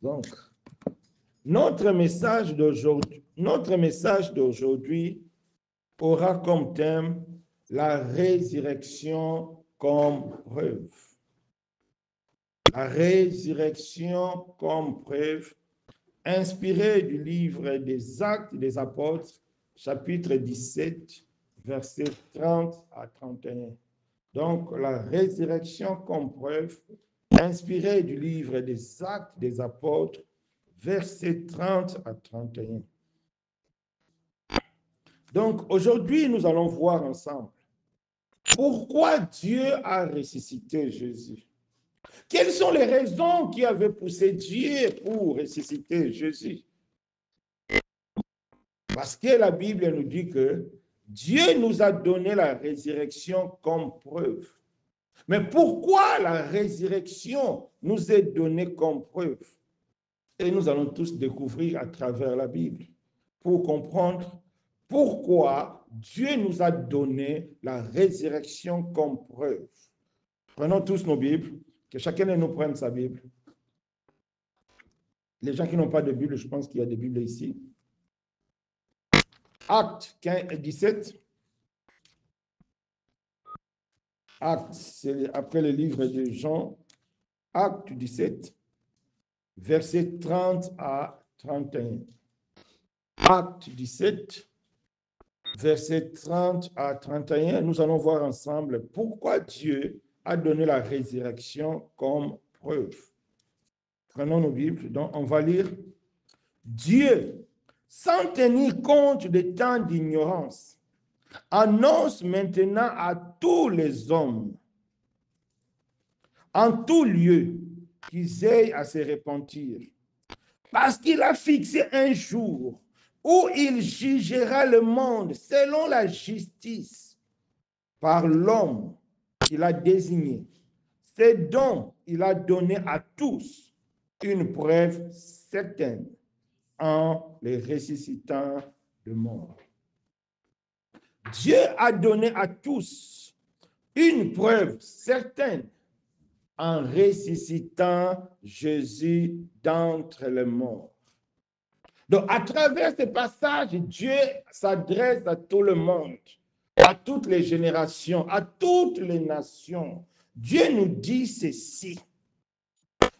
Donc, notre message d'aujourd'hui aura comme thème la résurrection comme preuve. La résurrection comme preuve, inspirée du livre des Actes des Apôtres, chapitre 17, versets 30 à 31. Donc, la résurrection comme preuve, inspirée du livre des Actes des Apôtres, versets 30 à 31. Donc, aujourd'hui, nous allons voir ensemble pourquoi Dieu a ressuscité Jésus. Quelles sont les raisons qui avaient poussé Dieu pour ressusciter Jésus? Parce que la Bible nous dit que Dieu nous a donné la résurrection comme preuve. Mais pourquoi la résurrection nous est donnée comme preuve? Et nous allons tous découvrir à travers la Bible pour comprendre pourquoi Dieu nous a donné la résurrection comme preuve. Prenons tous nos Bibles, que chacun de nous prenne sa Bible. Les gens qui n'ont pas de Bible, je pense qu'il y a des Bibles ici. Actes 17. Actes, c'est après le livre de Jean. Acte 17, versets 30 à 31. Acte 17, versets 30 à 31. Nous allons voir ensemble pourquoi Dieu a donné la résurrection comme preuve. Prenons nos Bibles, donc on va lire. Dieu, sans tenir compte des temps d'ignorance, annonce maintenant à tous les hommes, en tout lieu, qu'ils aient à se repentir. Parce qu'il a fixé un jour où il jugera le monde selon la justice par l'homme qu'il a désigné. C'est donc il a donné à tous une preuve certaine en les ressuscitant de mort. Dieu a donné à tous une preuve certaine en ressuscitant Jésus d'entre les morts. Donc, à travers ce passage, Dieu s'adresse à tout le monde, à toutes les générations, à toutes les nations. Dieu nous dit ceci.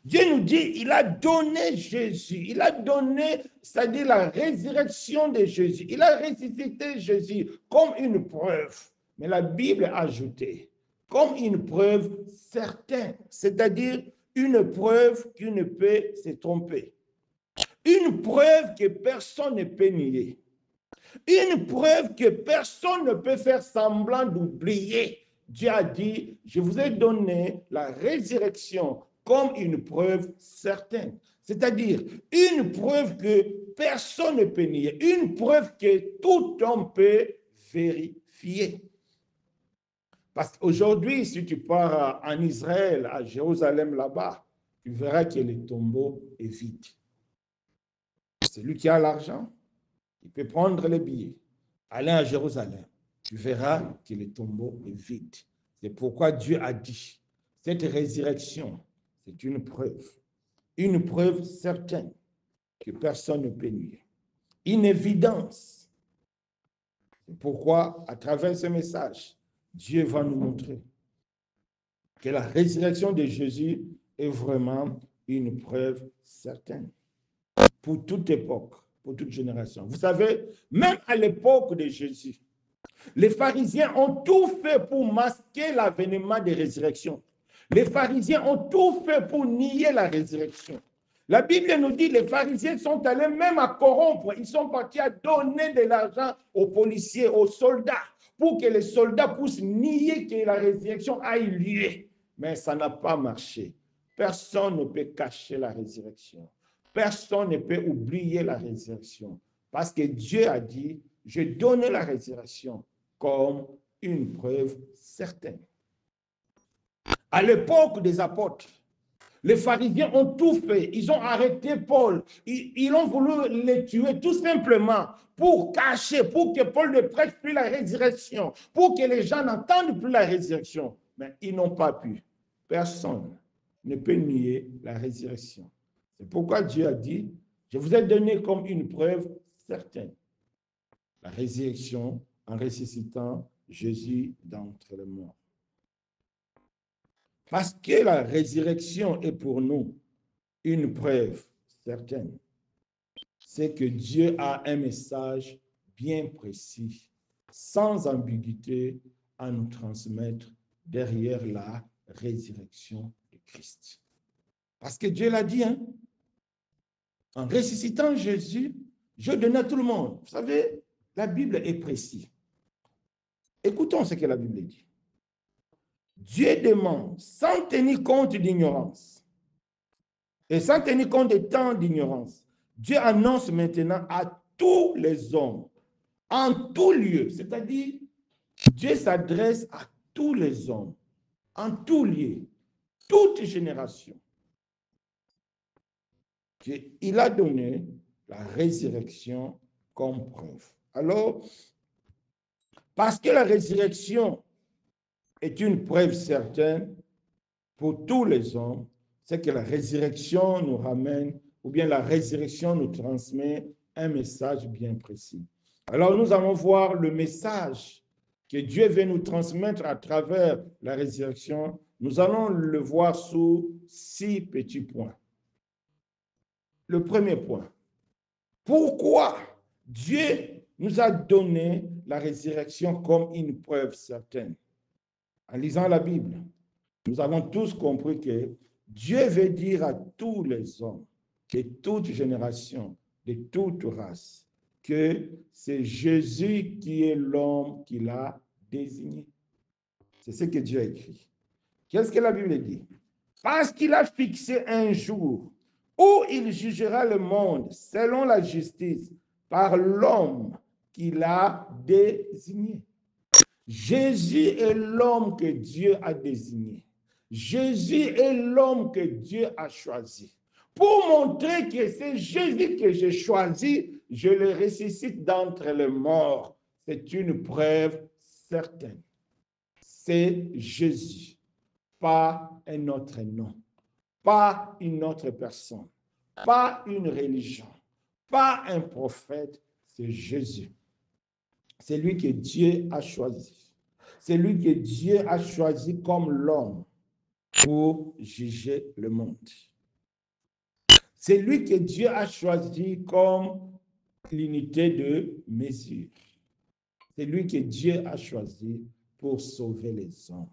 Dieu nous dit, il a donné Jésus, il a donné, c'est-à-dire la résurrection de Jésus. Il a ressuscité Jésus comme une preuve. Mais la Bible a ajouté, comme une preuve certaine, c'est-à-dire une preuve qui ne peut se tromper. Une preuve que personne ne peut nier. Une preuve que personne ne peut faire semblant d'oublier. Dieu a dit, je vous ai donné la résurrection comme une preuve certaine. C'est-à-dire une preuve que personne ne peut nier. Une preuve que tout homme peut vérifier. Parce qu'aujourd'hui, si tu pars en Israël, à Jérusalem là-bas, tu verras que le tombeau est vide. Celui qui a l'argent, il peut prendre les billets, aller à Jérusalem. Tu verras que le tombeau est vide. C'est pourquoi Dieu a dit, cette résurrection, c'est une preuve certaine que personne ne peut nier. Une évidence. C'est pourquoi, à travers ce message, Dieu va nous montrer que la résurrection de Jésus est vraiment une preuve certaine pour toute époque, pour toute génération. Vous savez, même à l'époque de Jésus, les pharisiens ont tout fait pour masquer l'avènement des résurrections. Les pharisiens ont tout fait pour nier la résurrection. La Bible nous dit que les pharisiens sont allés même à corrompre. Ils sont partis à donner de l'argent aux policiers, aux soldats, pour que les soldats puissent nier que la résurrection a eu lieu. Mais ça n'a pas marché. Personne ne peut cacher la résurrection. Personne ne peut oublier la résurrection. Parce que Dieu a dit, je donne la résurrection comme une preuve certaine. À l'époque des apôtres, les pharisiens ont tout fait. Ils ont arrêté Paul. Ils ont voulu le tuer tout simplement pour cacher, pour que Paul ne prêche plus la résurrection, pour que les gens n'entendent plus la résurrection. Mais ils n'ont pas pu. Personne ne peut nier la résurrection. C'est pourquoi Dieu a dit, je vous ai donné comme une preuve certaine la résurrection en ressuscitant Jésus d'entre les morts. Parce que la résurrection est pour nous une preuve certaine. C'est que Dieu a un message bien précis, sans ambiguïté, à nous transmettre derrière la résurrection de Christ. Parce que Dieu l'a dit, hein? En ressuscitant Jésus, je donne à tout le monde. Vous savez, la Bible est précise. Écoutons ce que la Bible dit. Dieu demande, sans tenir compte d'ignorance, et sans tenir compte des temps d'ignorance, Dieu annonce maintenant à tous les hommes, en tout lieu, c'est-à-dire Dieu s'adresse à tous les hommes, en tout lieu, toute génération. Il a donné la résurrection comme preuve. Alors, parce que la résurrection est une preuve certaine pour tous les hommes, c'est que la résurrection nous ramène, ou bien la résurrection nous transmet un message bien précis. Alors, nous allons voir le message que Dieu veut nous transmettre à travers la résurrection. Nous allons le voir sous 6 petits points. Le premier point, pourquoi Dieu nous a donné la résurrection comme une preuve certaine? En lisant la Bible, nous avons tous compris que Dieu veut dire à tous les hommes, de toute génération, de toute race, que c'est Jésus qui est l'homme qu'il a désigné. C'est ce que Dieu a écrit. Qu'est-ce que la Bible dit? Parce qu'il a fixé un jour où il jugera le monde selon la justice par l'homme qu'il a désigné. Jésus est l'homme que Dieu a désigné. Jésus est l'homme que Dieu a choisi. Pour montrer que c'est Jésus que j'ai choisi, je le ressuscite d'entre les morts. C'est une preuve certaine. C'est Jésus, pas un autre nom, pas une autre personne, pas une religion, pas un prophète, c'est Jésus. C'est lui que Dieu a choisi. C'est lui que Dieu a choisi comme l'homme pour juger le monde. C'est lui que Dieu a choisi comme l'unité de mesure. C'est lui que Dieu a choisi pour sauver les hommes.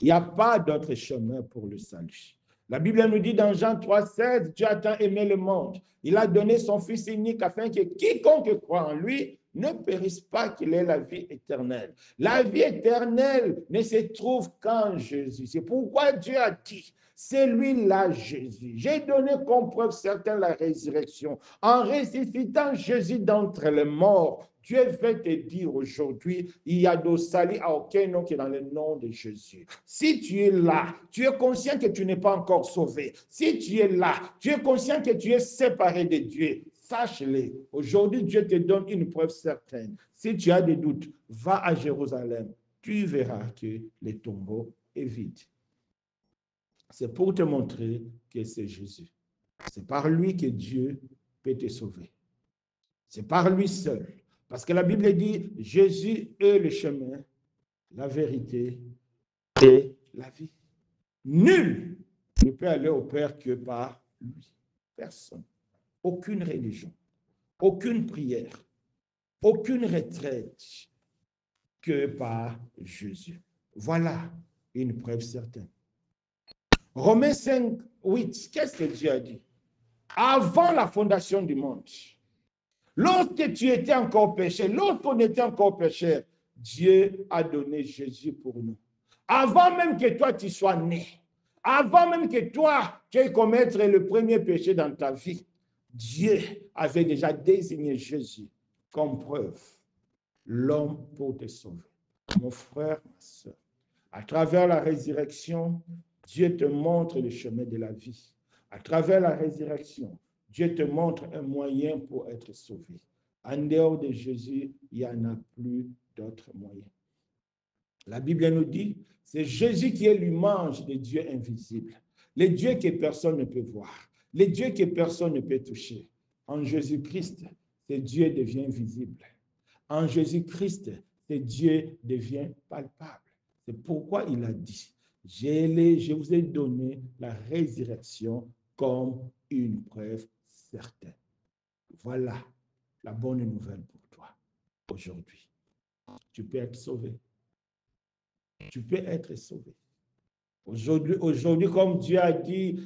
Il n'y a pas d'autre chemin pour le salut. La Bible nous dit dans Jean 3,16, Dieu a tant aimé le monde. Il a donné son Fils unique afin que quiconque croit en lui ne périsse pas, qu'il ait la vie éternelle. La vie éternelle ne se trouve qu'en Jésus. C'est pourquoi Dieu a dit, c'est lui-là Jésus. J'ai donné comme preuve certaine la résurrection. En ressuscitant Jésus d'entre les morts, Dieu veut te dire aujourd'hui, il y a de salut à aucun nom qui est dans le nom de Jésus. Si tu es là, tu es conscient que tu n'es pas encore sauvé. Si tu es là, tu es conscient que tu es séparé de Dieu. Sache-le, aujourd'hui Dieu te donne une preuve certaine. Si tu as des doutes, va à Jérusalem. Tu verras que le tombeau est vide. C'est pour te montrer que c'est Jésus. C'est par lui que Dieu peut te sauver. C'est par lui seul. Parce que la Bible dit, Jésus est le chemin, la vérité et la vie. Nul ne peut aller au Père que par lui. Personne. Aucune religion, aucune prière, aucune retraite que par Jésus. Voilà une preuve certaine. Romains 5, 8, qu'est-ce que Dieu a dit? Avant la fondation du monde, lorsque tu étais encore péché, lorsqu'on était encore pécheur, Dieu a donné Jésus pour nous. Avant même que toi tu sois né, avant même que toi tu aies commettre le premier péché dans ta vie, Dieu avait déjà désigné Jésus comme preuve, l'homme pour te sauver. Mon frère, ma soeur, à travers la résurrection, Dieu te montre le chemin de la vie. À travers la résurrection, Dieu te montre un moyen pour être sauvé. En dehors de Jésus, il n'y en a plus d'autres moyens. La Bible nous dit, c'est Jésus qui est l'image de Dieu invisible, le Dieu que personne ne peut voir. Les dieux que personne ne peut toucher. En Jésus-Christ, ce Dieu devient visible. En Jésus-Christ, ce Dieu devient palpable. C'est pourquoi il a dit, je vous ai donné la résurrection comme une preuve certaine. Voilà la bonne nouvelle pour toi aujourd'hui. Tu peux être sauvé. Tu peux être sauvé. Aujourd'hui, comme Dieu a dit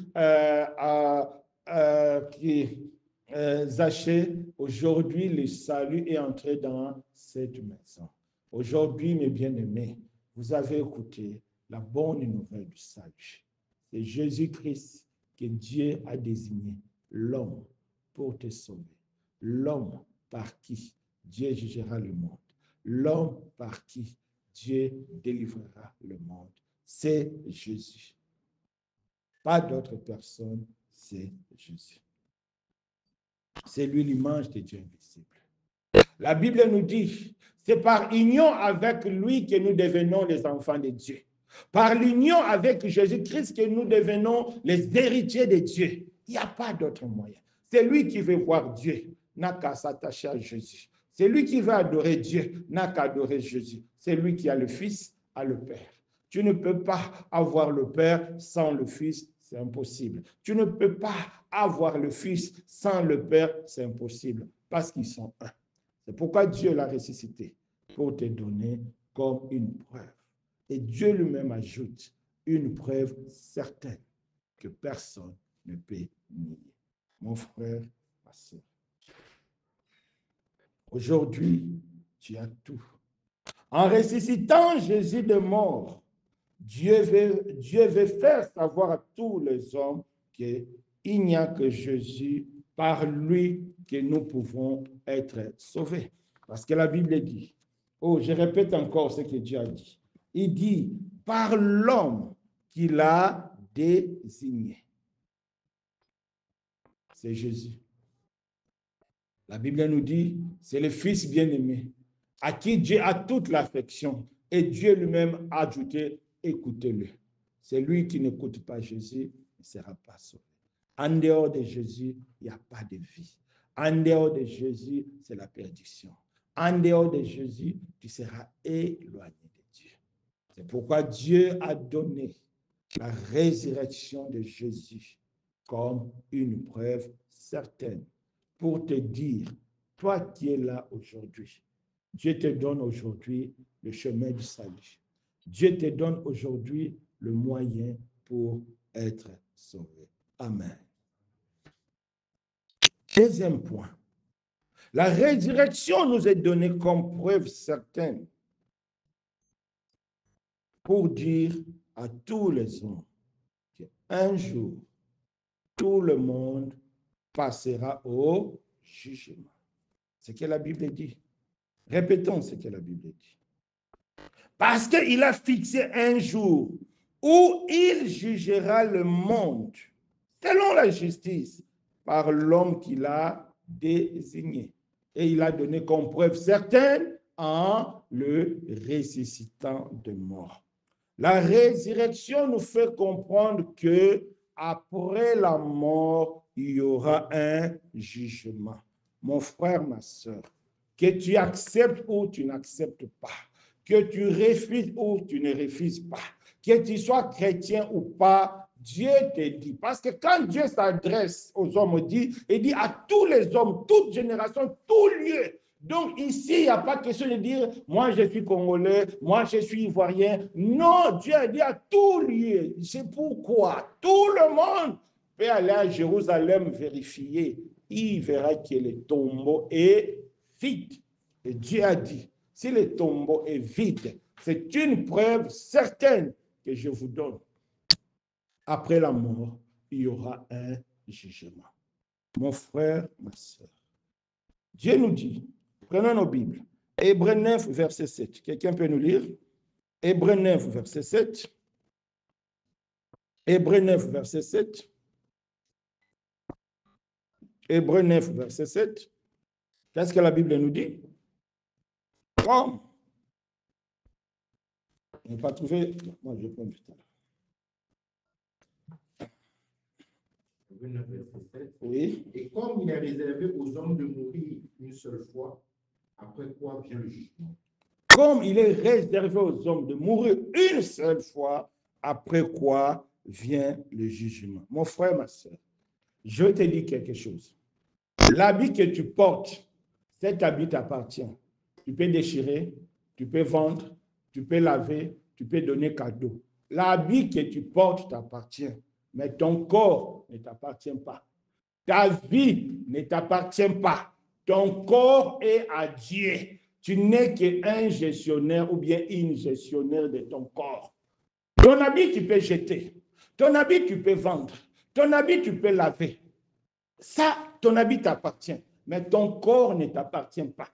Zachée, aujourd'hui, le salut est entré dans cette maison. Aujourd'hui, mes bien-aimés, vous avez écouté la bonne nouvelle du salut. C'est Jésus-Christ que Dieu a désigné, l'homme, pour te sauver. L'homme par qui Dieu jugera le monde. L'homme par qui Dieu délivrera le monde. C'est Jésus. Pas d'autre personne, c'est Jésus. C'est lui l'image de Dieu invisible. La Bible nous dit, c'est par union avec lui que nous devenons les enfants de Dieu. Par l'union avec Jésus-Christ que nous devenons les héritiers de Dieu. Il n'y a pas d'autre moyen. C'est lui qui veut voir Dieu, n'a qu'à s'attacher à Jésus. C'est lui qui veut adorer Dieu, n'a qu'à adorer Jésus. C'est lui qui a le Fils, a le Père. Tu ne peux pas avoir le Père sans le Fils, c'est impossible. Tu ne peux pas avoir le Fils sans le Père, c'est impossible, parce qu'ils sont un. C'est pourquoi Dieu l'a ressuscité, pour te donner comme une preuve. Et Dieu lui-même ajoute une preuve certaine que personne ne peut nier. Mon frère, ma soeur, aujourd'hui, tu as tout. En ressuscitant Jésus de mort, Dieu veut faire savoir à tous les hommes qu'il n'y a que Jésus, par lui, que nous pouvons être sauvés. Parce que la Bible dit, oh, je répète encore ce que Dieu a dit. Il dit, par l'homme qu'il a désigné. C'est Jésus. La Bible nous dit, c'est le Fils bien-aimé, à qui Dieu a toute l'affection. Et Dieu lui-même a ajouté, écoutez-le. C'est lui qui n'écoute pas Jésus, ne sera pas sauvé. En dehors de Jésus, il n'y a pas de vie. En dehors de Jésus, c'est la perdition. En dehors de Jésus, tu seras éloigné de Dieu. C'est pourquoi Dieu a donné la résurrection de Jésus comme une preuve certaine pour te dire, toi qui es là aujourd'hui, Dieu te donne aujourd'hui le chemin du salut. Dieu te donne aujourd'hui le moyen pour être sauvé. Amen. Deuxième point. La résurrection nous est donnée comme preuve certaine pour dire à tous les hommes qu'un jour, tout le monde passera au jugement. C'est ce que la Bible dit. Répétons ce que la Bible dit. Parce qu'il a fixé un jour où il jugera le monde selon la justice par l'homme qu'il a désigné. Et il a donné comme preuve certaine en le ressuscitant de mort. La résurrection nous fait comprendre que après la mort, il y aura un jugement. Mon frère, ma soeur, que tu acceptes ou tu n'acceptes pas, que tu refuses ou tu ne refuses pas, que tu sois chrétien ou pas, Dieu te dit. Parce que quand Dieu s'adresse aux hommes, il dit à tous les hommes, toute génération, tout lieu. Donc ici, il n'y a pas question de dire, moi je suis congolais, moi je suis ivoirien. Non, Dieu a dit à tout lieu. C'est pourquoi tout le monde peut aller à Jérusalem vérifier. Il verra que le tombeau est vide. Et Dieu a dit, si le tombeau est vide, c'est une preuve certaine que je vous donne. Après la mort, il y aura un jugement. Mon frère, ma soeur, Dieu nous dit, prenons nos Bibles, Hébreux 9, verset 7. Quelqu'un peut nous lire? Hébreux 9, verset 7. Hébreux 9, verset 7. Hébreux 9, verset 7. Qu'est-ce que la Bible nous dit? Comme on n'a pas trouvé. Moi, je prends plus tard. 29, verset 7. Oui. Et comme il est réservé aux hommes de mourir une seule fois, après quoi vient le jugement. Comme il est réservé aux hommes de mourir une seule fois, après quoi vient le jugement. Mon frère, ma soeur, je te dis quelque chose. L'habit que tu portes, cet habit t'appartient. Tu peux déchirer, tu peux vendre, tu peux laver, tu peux donner cadeau. L'habit que tu portes t'appartient, mais ton corps ne t'appartient pas. Ta vie ne t'appartient pas. Ton corps est à Dieu. Tu n'es qu'un gestionnaire ou bien une gestionnaire de ton corps. Ton habit, tu peux jeter. Ton habit, tu peux vendre. Ton habit, tu peux laver. Ça, ton habit t'appartient, mais ton corps ne t'appartient pas.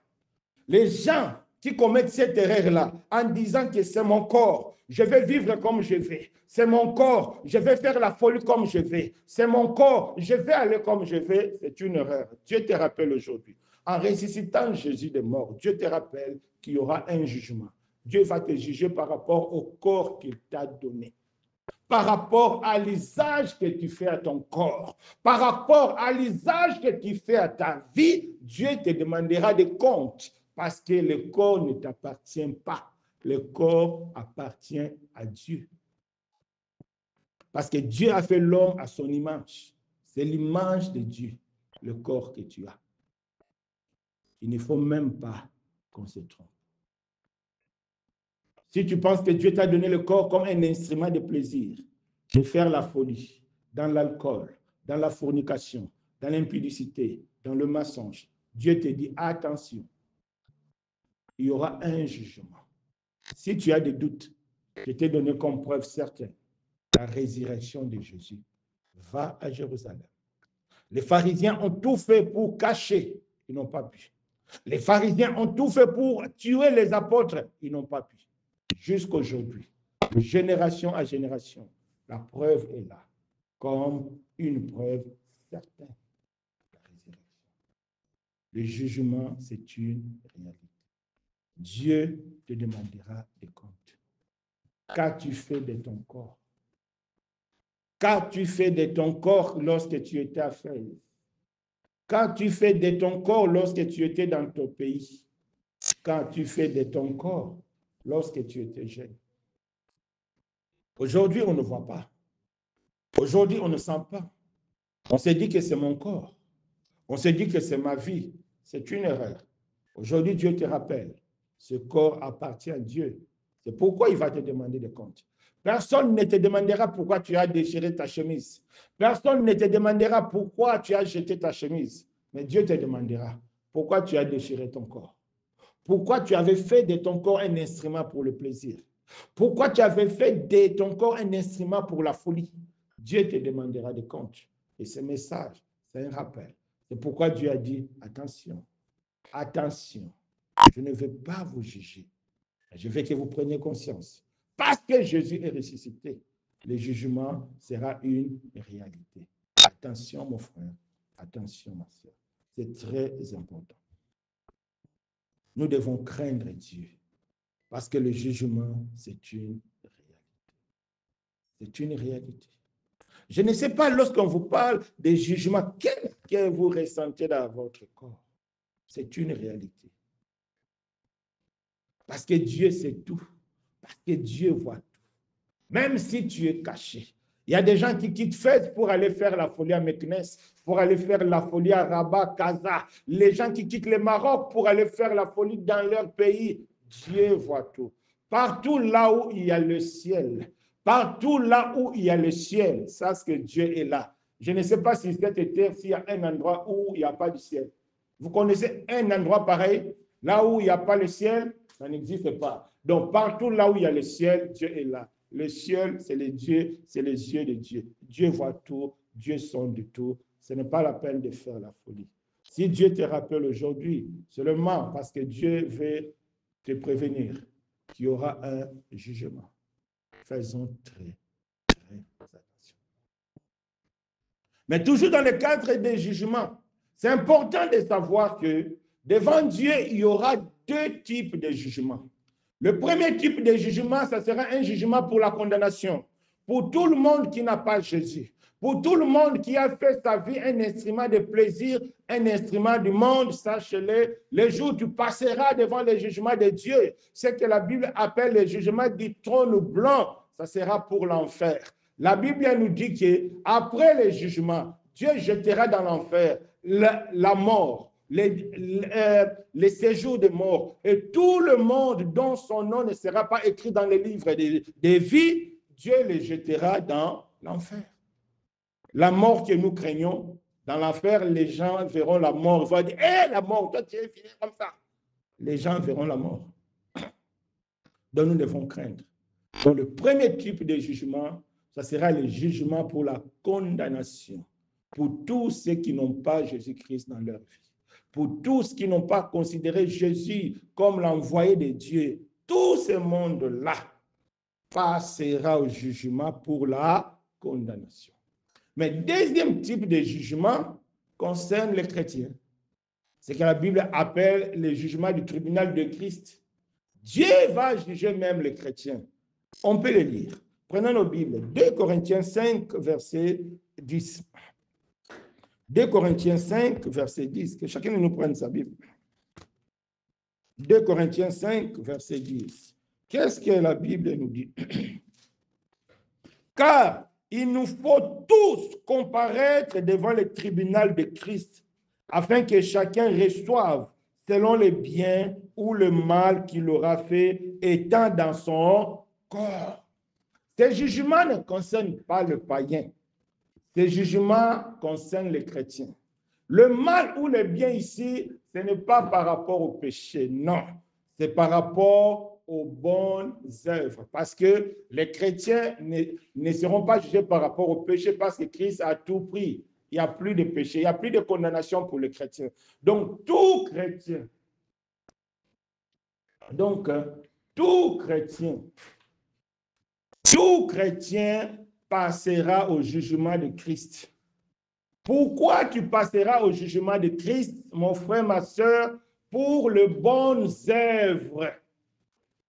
Les gens qui commettent cette erreur-là en disant que c'est mon corps, je vais vivre comme je vais. C'est mon corps, je vais faire la folie comme je vais. C'est mon corps, je vais aller comme je vais. C'est une erreur. Dieu te rappelle aujourd'hui. En ressuscitant Jésus de mort, Dieu te rappelle qu'il y aura un jugement. Dieu va te juger par rapport au corps qu'il t'a donné, par rapport à l'usage que tu fais à ton corps, par rapport à l'usage que tu fais à ta vie. Dieu te demandera des comptes parce que le corps ne t'appartient pas. Le corps appartient à Dieu. Parce que Dieu a fait l'homme à son image. C'est l'image de Dieu, le corps que tu as. Il ne faut même pas qu'on se trompe. Si tu penses que Dieu t'a donné le corps comme un instrument de plaisir, de faire la folie, dans l'alcool, dans la fornication, dans l'impudicité, dans le mensonge, Dieu te dit attention, il y aura un jugement. Si tu as des doutes, je t'ai donné comme preuve certaine la résurrection de Jésus. Va à Jérusalem. Les pharisiens ont tout fait pour cacher, ils n'ont pas pu. Les pharisiens ont tout fait pour tuer les apôtres, ils n'ont pas pu. Jusqu'aujourd'hui, de génération à génération, la preuve est là, comme une preuve certaine. La résurrection. Le jugement, c'est une réalité. Dieu te demandera des comptes. Qu'as-tu fait de ton corps? Qu'as-tu fait de ton corps lorsque tu étais à Fès? Qu'as-tu fait de ton corps lorsque tu étais dans ton pays? Qu'as-tu fait de ton corps lorsque tu étais jeune? Aujourd'hui, on ne voit pas. Aujourd'hui, on ne sent pas. On se dit que c'est mon corps. On se dit que c'est ma vie. C'est une erreur. Aujourd'hui, Dieu te rappelle, ce corps appartient à Dieu. C'est pourquoi il va te demander des comptes. Personne ne te demandera pourquoi tu as déchiré ta chemise. Personne ne te demandera pourquoi tu as jeté ta chemise. Mais Dieu te demandera pourquoi tu as déchiré ton corps. Pourquoi tu avais fait de ton corps un instrument pour le plaisir. Pourquoi tu avais fait de ton corps un instrument pour la folie. Dieu te demandera des comptes. Et ce message, c'est un rappel. C'est pourquoi Dieu a dit, attention, attention, je ne veux pas vous juger. Je veux que vous preniez conscience. Parce que Jésus est ressuscité, le jugement sera une réalité. Attention, mon frère, attention, ma soeur. C'est très important. Nous devons craindre Dieu, parce que le jugement, c'est une réalité. C'est une réalité. Je ne sais pas, lorsqu'on vous parle des jugements, qu'est-ce que vous ressentez dans votre corps? C'est une réalité. Parce que Dieu sait tout. Parce que Dieu voit tout. Même si tu es caché. Il y a des gens qui quittent Fès pour aller faire la folie à Meknes, pour aller faire la folie à Rabat, Casa. Les gens qui quittent le Maroc pour aller faire la folie dans leur pays. Dieu voit tout. Partout là où il y a le ciel, partout là où il y a le ciel, sache que Dieu est là. Je ne sais pas si cette terre, s'il y a un endroit où il n'y a pas de ciel. Vous connaissez un endroit pareil, là où il n'y a pas le ciel, ça n'existe pas. Donc, partout là où il y a le ciel, Dieu est là. Le ciel, c'est les yeux de Dieu. Dieu voit tout, Dieu sonde tout. Ce n'est pas la peine de faire la folie. Si Dieu te rappelle aujourd'hui, seulement parce que Dieu veut te prévenir qu'il y aura un jugement. Faisons très, très attention. Mais toujours dans le cadre des jugements, c'est important de savoir que devant Dieu, il y aura deux types de jugements. Le premier type de jugement, ça sera un jugement pour la condamnation. Pour tout le monde qui n'a pas Jésus. Pour tout le monde qui a fait sa vie un instrument de plaisir, un instrument du monde, sache-le, le jour où tu passeras devant le jugement de Dieu, ce que la Bible appelle le jugement du trône blanc, ça sera pour l'enfer. La Bible nous dit qu'après le jugement, Dieu jettera dans l'enfer la mort, les séjours de mort, et tout le monde dont son nom ne sera pas écrit dans le livre des vies, Dieu les jettera dans l'enfer. La mort que nous craignons, dans l'enfer, les gens verront la mort. Ils vont dire, hé, la mort, toi tu es fini comme ça. Les gens verront la mort. Donc nous devons craindre. Donc le premier type de jugement, ça sera le jugement pour la condamnation. Pour tous ceux qui n'ont pas Jésus-Christ dans leur vie. Pour tous qui n'ont pas considéré Jésus comme l'envoyé de Dieu. Tout ce monde-là passera au jugement pour la condamnation. Mais le deuxième type de jugement concerne les chrétiens. C'est que la Bible appelle le jugement du tribunal de Christ. Dieu va juger même les chrétiens. On peut le lire. Prenons nos Bibles. 2 Corinthiens 5, verset 10. 2 Corinthiens 5, verset 10. Que chacun de nous prenne sa Bible. 2 Corinthiens 5, verset 10. Qu'est-ce que la Bible nous dit? Car il nous faut tous comparaître devant le tribunal de Christ, afin que chacun reçoive selon le bien ou le mal qu'il aura fait étant dans son corps. Ces jugements ne concernent pas le païen. Ces jugements concernent les chrétiens. Le mal ou le bien ici, ce n'est pas par rapport au péché, non. C'est par rapport aux bonnes œuvres. Parce que les chrétiens ne seront pas jugés par rapport au péché parce que Christ a tout pris. Il n'y a plus de péché, il n'y a plus de condamnation pour les chrétiens. Donc, tout chrétien passera au jugement de Christ. Pourquoi tu passeras au jugement de Christ, mon frère, ma soeur, pour les bonnes œuvres?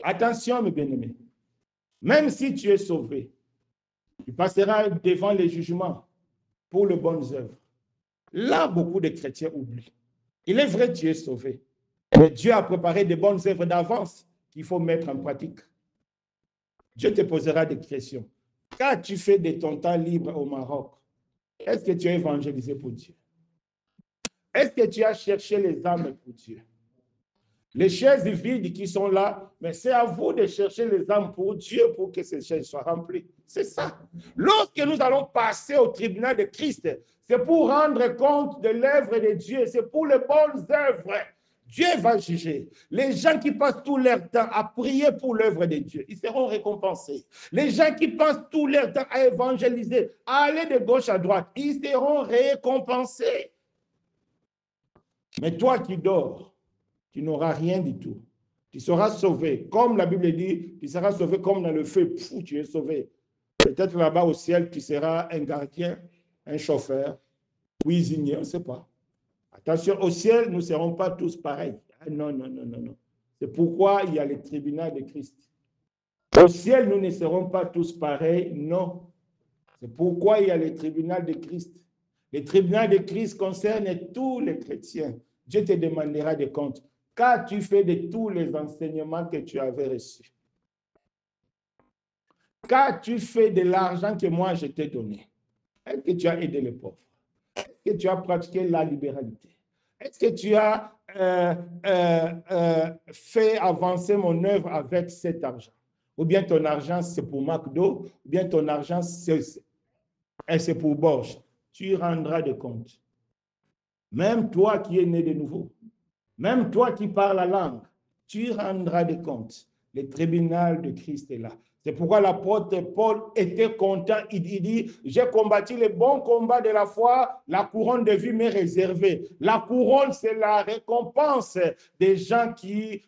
Attention, mes bien-aimés. Même si tu es sauvé, tu passeras devant les jugements pour les bonnes œuvres. Là, beaucoup de chrétiens oublient. Il est vrai que tu es sauvé, mais Dieu a préparé des bonnes œuvres d'avance qu'il faut mettre en pratique. Dieu te posera des questions. Qu'as-tu fait de ton temps libre au Maroc? Est-ce que tu as évangélisé pour Dieu? Est-ce que tu as cherché les âmes pour Dieu? Les chaises vides qui sont là, mais c'est à vous de chercher les âmes pour Dieu pour que ces chaises soient remplies. C'est ça. Lorsque nous allons passer au tribunal de Christ, c'est pour rendre compte de l'œuvre de Dieu, c'est pour les bonnes œuvres. Dieu va juger. Les gens qui passent tout leur temps à prier pour l'œuvre de Dieu, ils seront récompensés. Les gens qui passent tout leur temps à évangéliser, à aller de gauche à droite, ils seront récompensés. Mais toi qui dors, tu n'auras rien du tout. Tu seras sauvé. Comme la Bible dit, tu seras sauvé comme dans le feu. Pfff, tu es sauvé. Peut-être là-bas au ciel, tu seras un gardien, un chauffeur, cuisinier, on ne sait pas. Attention, au ciel, nous ne serons pas tous pareils. Ah, non, non, non, non, non. C'est pourquoi il y a le tribunal de Christ. Au ciel, nous ne serons pas tous pareils, non. C'est pourquoi il y a le tribunal de Christ. Le tribunal de Christ concerne tous les chrétiens. Dieu te demandera des comptes. Qu'as-tu fait de tous les enseignements que tu avais reçus? Qu'as-tu fait de l'argent que moi je t'ai donné? Est-ce que tu as aidé les pauvres? Est-ce que tu as pratiqué la libéralité? Est-ce que tu as fait avancer mon œuvre avec cet argent? Ou bien ton argent, c'est pour McDo, ou bien ton argent, c'est pour Bosch. Tu rendras des comptes. Même toi qui es né de nouveau, même toi qui parles la langue, tu rendras des comptes. Le tribunal de Christ est là. C'est pourquoi l'apôtre Paul était content. Il dit, j'ai combattu le bon combat de la foi, la couronne de vie m'est réservée. La couronne, c'est la récompense des gens qui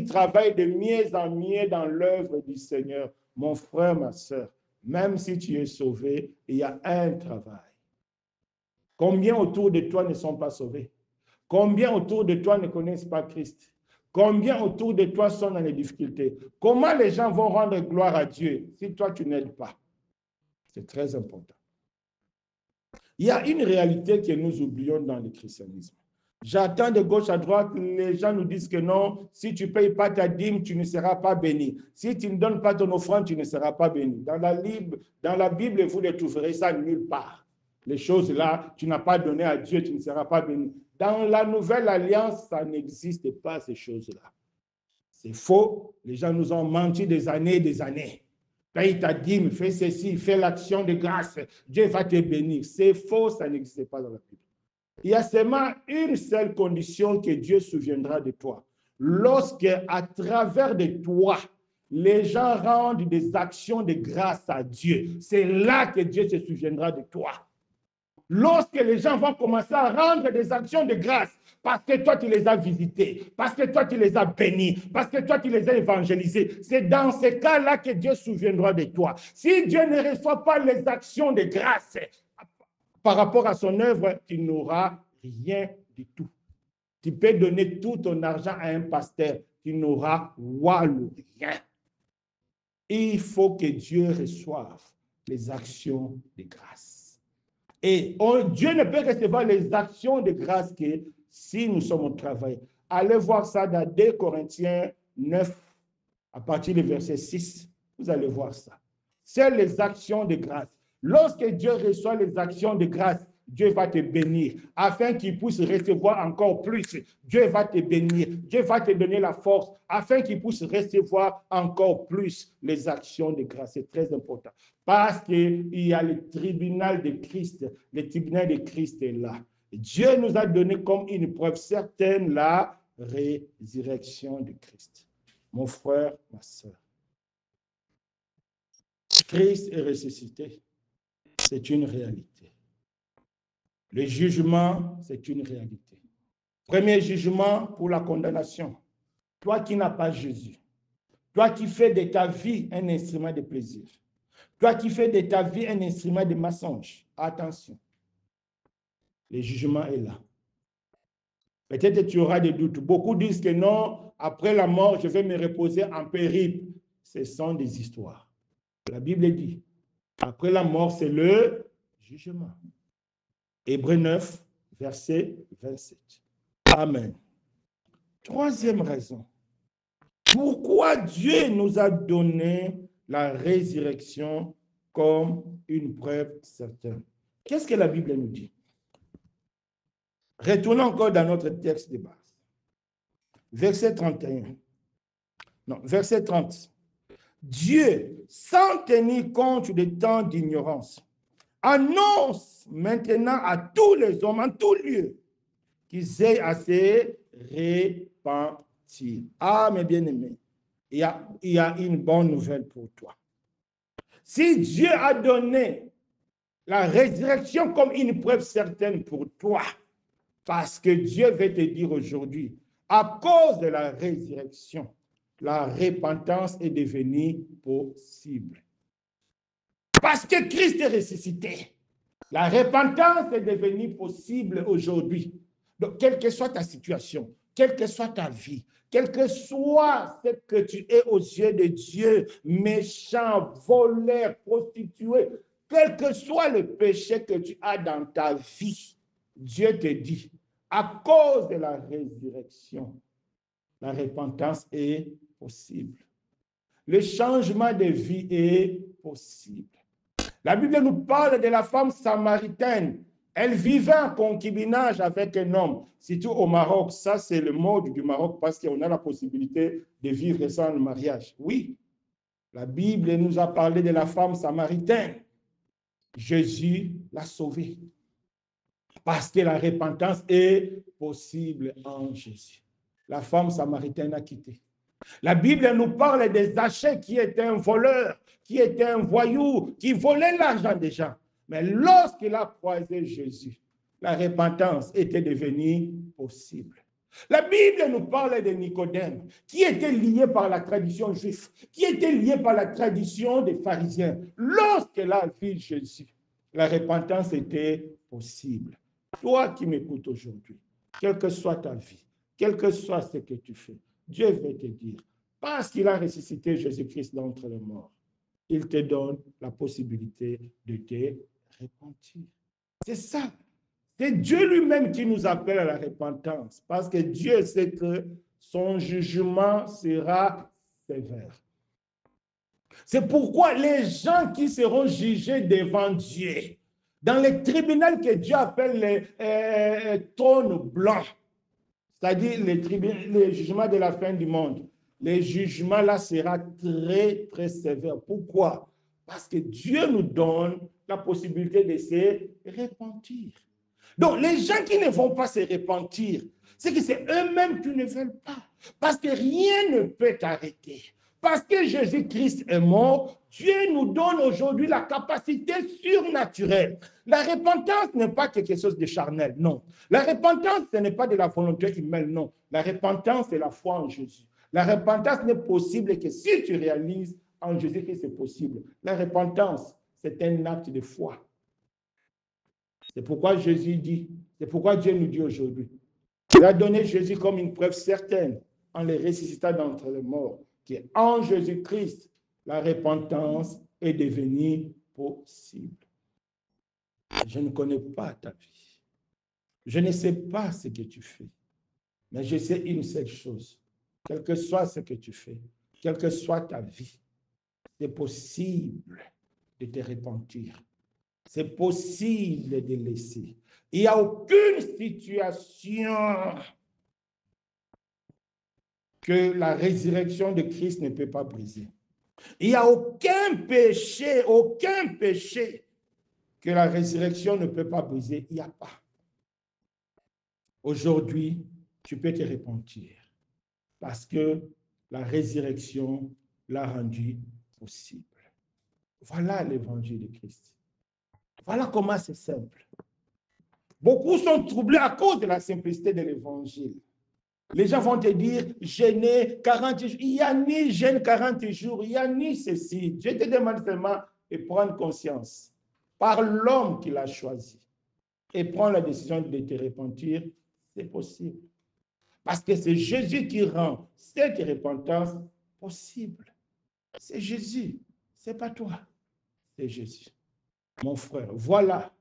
travaillent de mieux en mieux dans l'œuvre du Seigneur. Mon frère, ma soeur, même si tu es sauvé, il y a un travail. Combien autour de toi ne sont pas sauvés? Combien autour de toi ne connaissent pas Christ? Combien autour de toi sont dans les difficultés? Comment les gens vont rendre gloire à Dieu si toi tu n'aides pas? C'est très important. Il y a une réalité que nous oublions dans le christianisme. J'attends de gauche à droite, les gens nous disent que non, si tu ne payes pas ta dîme, tu ne seras pas béni. Si tu ne donnes pas ton offrande, tu ne seras pas béni. Dans la Bible, vous ne trouverez ça nulle part. Les choses là, tu n'as pas donné à Dieu, tu ne seras pas béni. Dans la nouvelle alliance, ça n'existe pas, ces choses-là. C'est faux. Les gens nous ont menti des années et des années. Paye ta dîme, fais ceci, fais l'action de grâce, Dieu va te bénir. C'est faux, ça n'existe pas dans la Bible. Il y a seulement une seule condition que Dieu se souviendra de toi. Lorsque, à travers de toi, les gens rendent des actions de grâce à Dieu, c'est là que Dieu se souviendra de toi. Lorsque les gens vont commencer à rendre des actions de grâce, parce que toi, tu les as visités, parce que toi, tu les as bénis, parce que toi, tu les as évangélisés, c'est dans ces cas-là que Dieu se souviendra de toi. Si Dieu ne reçoit pas les actions de grâce par rapport à son œuvre, tu n'auras rien du tout. Tu peux donner tout ton argent à un pasteur, tu n'auras rien. Il faut que Dieu reçoive les actions de grâce. Et Dieu ne peut recevoir les actions de grâce que si nous sommes au travail. Allez voir ça dans 2 Corinthiens 9, à partir du verset 6. Vous allez voir ça. C'est les actions de grâce. Lorsque Dieu reçoit les actions de grâce, Dieu va te bénir, afin qu'il puisse recevoir encore plus. Dieu va te bénir, Dieu va te donner la force, afin qu'il puisse recevoir encore plus les actions de grâce. C'est très important. Parce qu'il y a le tribunal de Christ. Le tribunal de Christ est là. Dieu nous a donné comme une preuve certaine la résurrection de Christ. Mon frère, ma soeur, Christ est ressuscité. C'est une réalité. Le jugement, c'est une réalité. Premier jugement pour la condamnation. Toi qui n'as pas Jésus, toi qui fais de ta vie un instrument de plaisir, toi qui fais de ta vie un instrument de mensonge, attention, le jugement est là. Peut-être que tu auras des doutes. Beaucoup disent que non, après la mort, je vais me reposer en périple. Ce sont des histoires. La Bible dit, après la mort, c'est le jugement. Hébreux 9, verset 27. Amen. Troisième raison. Pourquoi Dieu nous a donné la résurrection comme une preuve certaine? Qu'est-ce que la Bible nous dit? Retournons encore dans notre texte de base. Verset 31. Non, verset 30. Dieu, sans tenir compte des temps d'ignorance, annonce maintenant à tous les hommes, en tout lieu, qu'ils aient à se repentir. Ah, mes bien-aimés, il y a une bonne nouvelle pour toi. Si Dieu a donné la résurrection comme une preuve certaine pour toi, parce que Dieu veut te dire aujourd'hui, à cause de la résurrection, la repentance est devenue possible. Parce que Christ est ressuscité, la repentance est devenue possible aujourd'hui. Donc, quelle que soit ta situation, quelle que soit ta vie, quel que soit ce que tu es aux yeux de Dieu, méchant, voleur, prostitué, quel que soit le péché que tu as dans ta vie, Dieu te dit, à cause de la résurrection, la repentance est possible. Le changement de vie est possible. La Bible nous parle de la femme samaritaine. Elle vivait en concubinage avec un homme, surtout au Maroc. Ça, c'est le mode du Maroc parce qu'on a la possibilité de vivre sans le mariage. Oui, la Bible nous a parlé de la femme samaritaine. Jésus l'a sauvée parce que la repentance est possible en Jésus. La femme samaritaine a quitté. La Bible nous parle des Zachée qui était un voleur, qui était un voyou, qui volait l'argent des gens. Mais lorsqu'il a croisé Jésus, la repentance était devenue possible. La Bible nous parle de Nicodème, qui était lié par la tradition juive, qui était lié par la tradition des pharisiens. Lorsqu'il a vu Jésus, la repentance était possible. Toi qui m'écoutes aujourd'hui, quelle que soit ta vie, quel que soit ce que tu fais, Dieu veut te dire, parce qu'il a ressuscité Jésus-Christ d'entre les morts, il te donne la possibilité de te repentir. C'est ça. C'est Dieu lui-même qui nous appelle à la repentance, parce que Dieu sait que son jugement sera sévère. C'est pourquoi les gens qui seront jugés devant Dieu, dans les tribunaux que Dieu appelle les trônes blancs, c'est-à-dire les jugements de la fin du monde, les jugements là seront très, très sévères. Pourquoi? Parce que Dieu nous donne la possibilité de se repentir. Donc, les gens qui ne vont pas se repentir, c'est que c'est eux-mêmes qui ne veulent pas. Parce que rien ne peut t'arrêter. Parce que Jésus-Christ est mort, Dieu nous donne aujourd'hui la capacité surnaturelle. La repentance n'est pas quelque chose de charnel, non. La repentance, ce n'est pas de la volonté humaine, non. La repentance, c'est la foi en Jésus. La repentance n'est possible que si tu réalises en Jésus que c'est possible. La repentance, c'est un acte de foi. C'est pourquoi Jésus dit, c'est pourquoi Dieu nous dit aujourd'hui, il a donné Jésus comme une preuve certaine en les ressuscitant d'entre les morts, qu'en Jésus-Christ, la repentance est devenue possible. Je ne connais pas ta vie. Je ne sais pas ce que tu fais. Mais je sais une seule chose. Quel que soit ce que tu fais, quelle que soit ta vie, c'est possible de te repentir. C'est possible de laisser. Il n'y a aucune situation que la résurrection de Christ ne peut pas briser. Il n'y a aucun péché que la résurrection ne peut pas briser. Il n'y a pas. Aujourd'hui, tu peux te repentir parce que la résurrection l'a rendu possible. Voilà l'évangile de Christ. Voilà comment c'est simple. Beaucoup sont troublés à cause de la simplicité de l'évangile. Les gens vont te dire, jeûner 40 jours. Il n'y a ni jeûne 40 jours, il n'y a ni ceci. Je te demande seulement de prendre conscience par l'homme qui l'a choisi et prendre la décision de te repentir, c'est possible. Parce que c'est Jésus qui rend cette repentance possible. C'est Jésus, ce n'est pas toi, c'est Jésus. Mon frère, voilà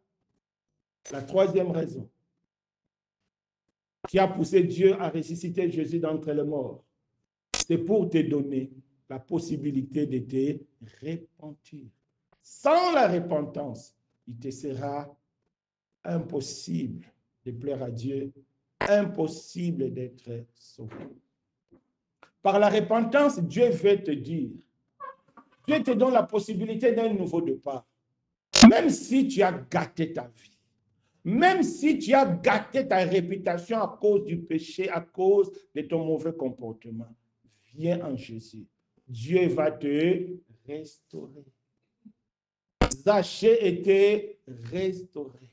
la troisième raison qui a poussé Dieu à ressusciter Jésus d'entre les morts. C'est pour te donner la possibilité de te repentir. Sans la repentance, il te sera impossible de plaire à Dieu, impossible d'être sauvé. Par la repentance, Dieu veut te dire, Dieu te donne la possibilité d'un nouveau départ. Même si tu as gâté ta vie, même si tu as gâté ta réputation à cause du péché, à cause de ton mauvais comportement, viens en Jésus. Dieu va te restaurer. Zachée était restaurée.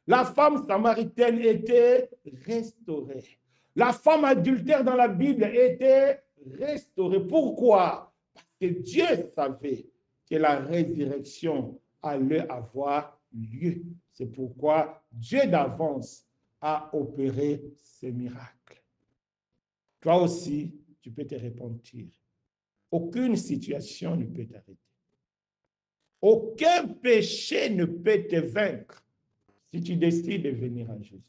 La femme samaritaine était restaurée. La femme adultère dans la Bible était restaurée. Pourquoi? Parce que Dieu savait que la résurrection allait avoir lieu. C'est pourquoi Dieu d'avance a opéré ce miracle. Toi aussi, tu peux te repentir. Aucune situation ne peut t'arrêter. Aucun péché ne peut te vaincre si tu décides de venir à Jésus.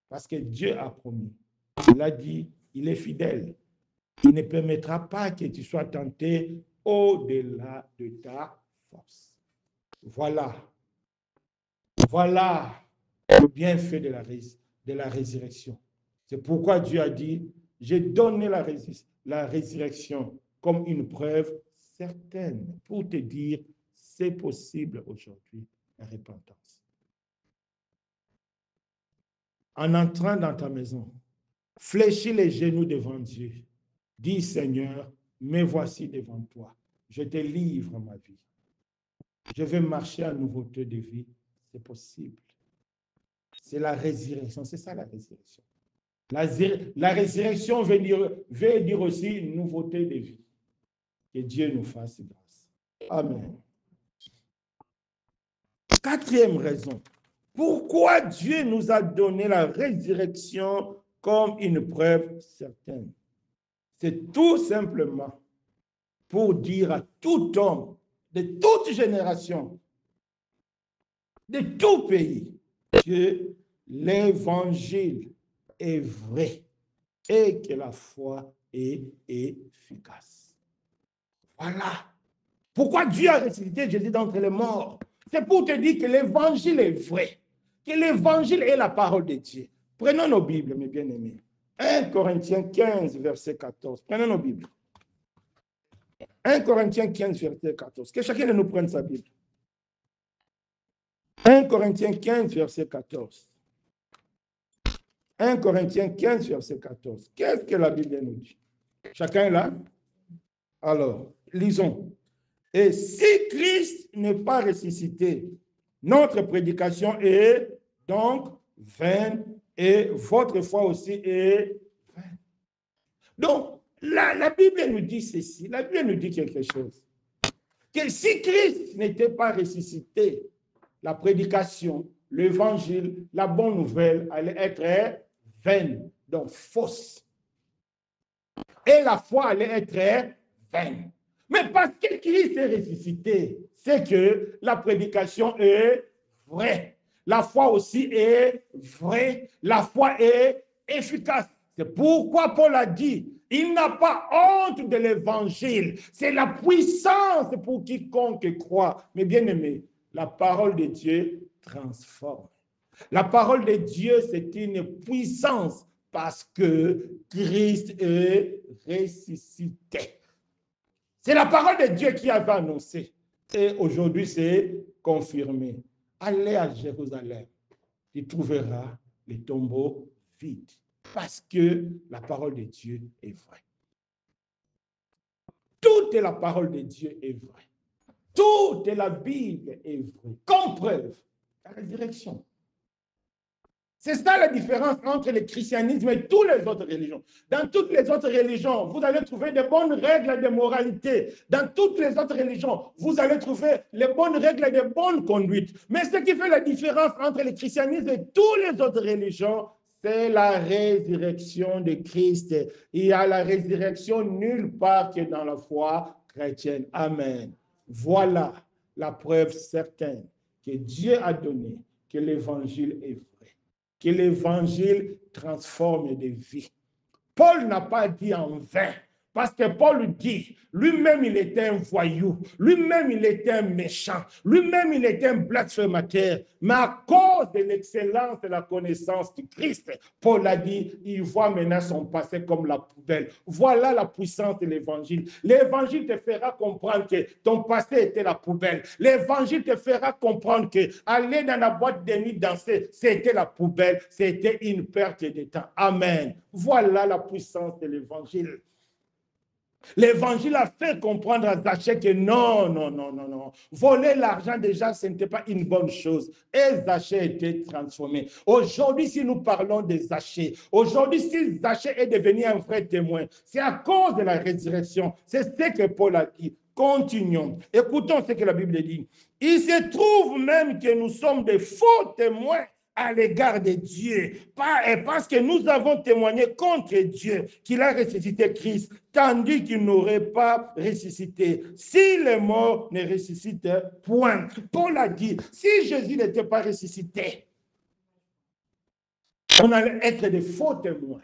Parce que Dieu a promis. Il a dit, il est fidèle. Il ne permettra pas que tu sois tenté au-delà de ta force. Voilà. Voilà le bienfait de la résurrection. C'est pourquoi Dieu a dit, j'ai donné la résurrection comme une preuve certaine pour te dire, c'est possible aujourd'hui, la repentance. En entrant dans ta maison, fléchis les genoux devant Dieu. Dis, Seigneur, me voici devant toi. Je te livre ma vie. Je veux marcher en nouveauté de vie. C'est possible. C'est la résurrection. C'est ça la résurrection. La résurrection veut dire aussi une nouveauté de vie. Que Dieu nous fasse grâce. Amen. Quatrième raison. Pourquoi Dieu nous a donné la résurrection comme une preuve certaine? C'est tout simplement pour dire à tout homme, de toute génération, de tout pays, que l'évangile est vrai et que la foi est efficace. Voilà. Pourquoi Dieu a ressuscité Jésus d'entre les morts? C'est pour te dire que l'évangile est vrai, que l'évangile est la parole de Dieu. Prenons nos Bibles, mes bien-aimés. 1 Corinthiens 15, verset 14. Prenons nos Bibles. 1 Corinthiens 15, verset 14. Que chacun de nous prenne sa Bible. 1 Corinthiens 15, verset 14. 1 Corinthiens 15, verset 14. Qu'est-ce que la Bible nous dit? Chacun est là? Alors, lisons. Et si Christ n'est pas ressuscité, notre prédication est donc vaine et votre foi aussi est vaine. Donc, la Bible nous dit ceci, la Bible nous dit quelque chose. Que si Christ n'était pas ressuscité, la prédication, l'évangile, la bonne nouvelle allait être vaine, donc fausse. Et la foi allait être vaine. Mais parce que Christ est ressuscité, c'est que la prédication est vraie. La foi aussi est vraie. La foi est efficace. C'est pourquoi Paul a dit, il n'a pas honte de l'évangile. C'est la puissance pour quiconque croit. Mais bien aimé, la parole de Dieu transforme. La parole de Dieu, c'est une puissance parce que Christ est ressuscité. C'est la parole de Dieu qui avait annoncé. Et aujourd'hui, c'est confirmé. Allez à Jérusalem. Tu trouveras les tombeaux vides. Parce que la parole de Dieu est vraie. Toute la parole de Dieu est vraie. Toute la Bible est vraie. Comme preuve, la résurrection. C'est ça la différence entre le christianisme et toutes les autres religions. Dans toutes les autres religions, vous allez trouver de bonnes règles de moralité. Dans toutes les autres religions, vous allez trouver les bonnes règles de bonne conduite. Mais ce qui fait la différence entre le christianisme et toutes les autres religions, c'est la résurrection de Christ. Il y a la résurrection nulle part que dans la foi chrétienne. Amen. Voilà la preuve certaine que Dieu a donnée que l'évangile est vrai. Que l'évangile transforme des vies. Paul n'a pas dit en vain, parce que Paul dit, lui-même il était un voyou, lui-même il était un méchant, lui-même il était un blasphémateur, mais à cause de l'excellence de la connaissance du Christ, Paul a dit, il voit maintenant son passé comme la poubelle. Voilà la puissance de l'évangile. L'évangile te fera comprendre que ton passé était la poubelle. L'évangile te fera comprendre que aller dans la boîte de nuit danser, c'était la poubelle, c'était une perte de temps. Amen. Voilà la puissance de l'évangile. L'évangile a fait comprendre à Zachée que non. Voler l'argent déjà, ce n'était pas une bonne chose. Et Zachée était transformé. Aujourd'hui, si nous parlons de Zachée, aujourd'hui, si Zachée est devenu un vrai témoin, c'est à cause de la résurrection. C'est ce que Paul a dit. Continuons. Écoutons ce que la Bible dit. Il se trouve même que nous sommes des faux témoins à l'égard de Dieu, parce que nous avons témoigné contre Dieu qu'il a ressuscité Christ, tandis qu'il n'aurait pas ressuscité. Si les morts ne ressuscitent point. Paul a dit, si Jésus n'était pas ressuscité, on allait être des faux témoins,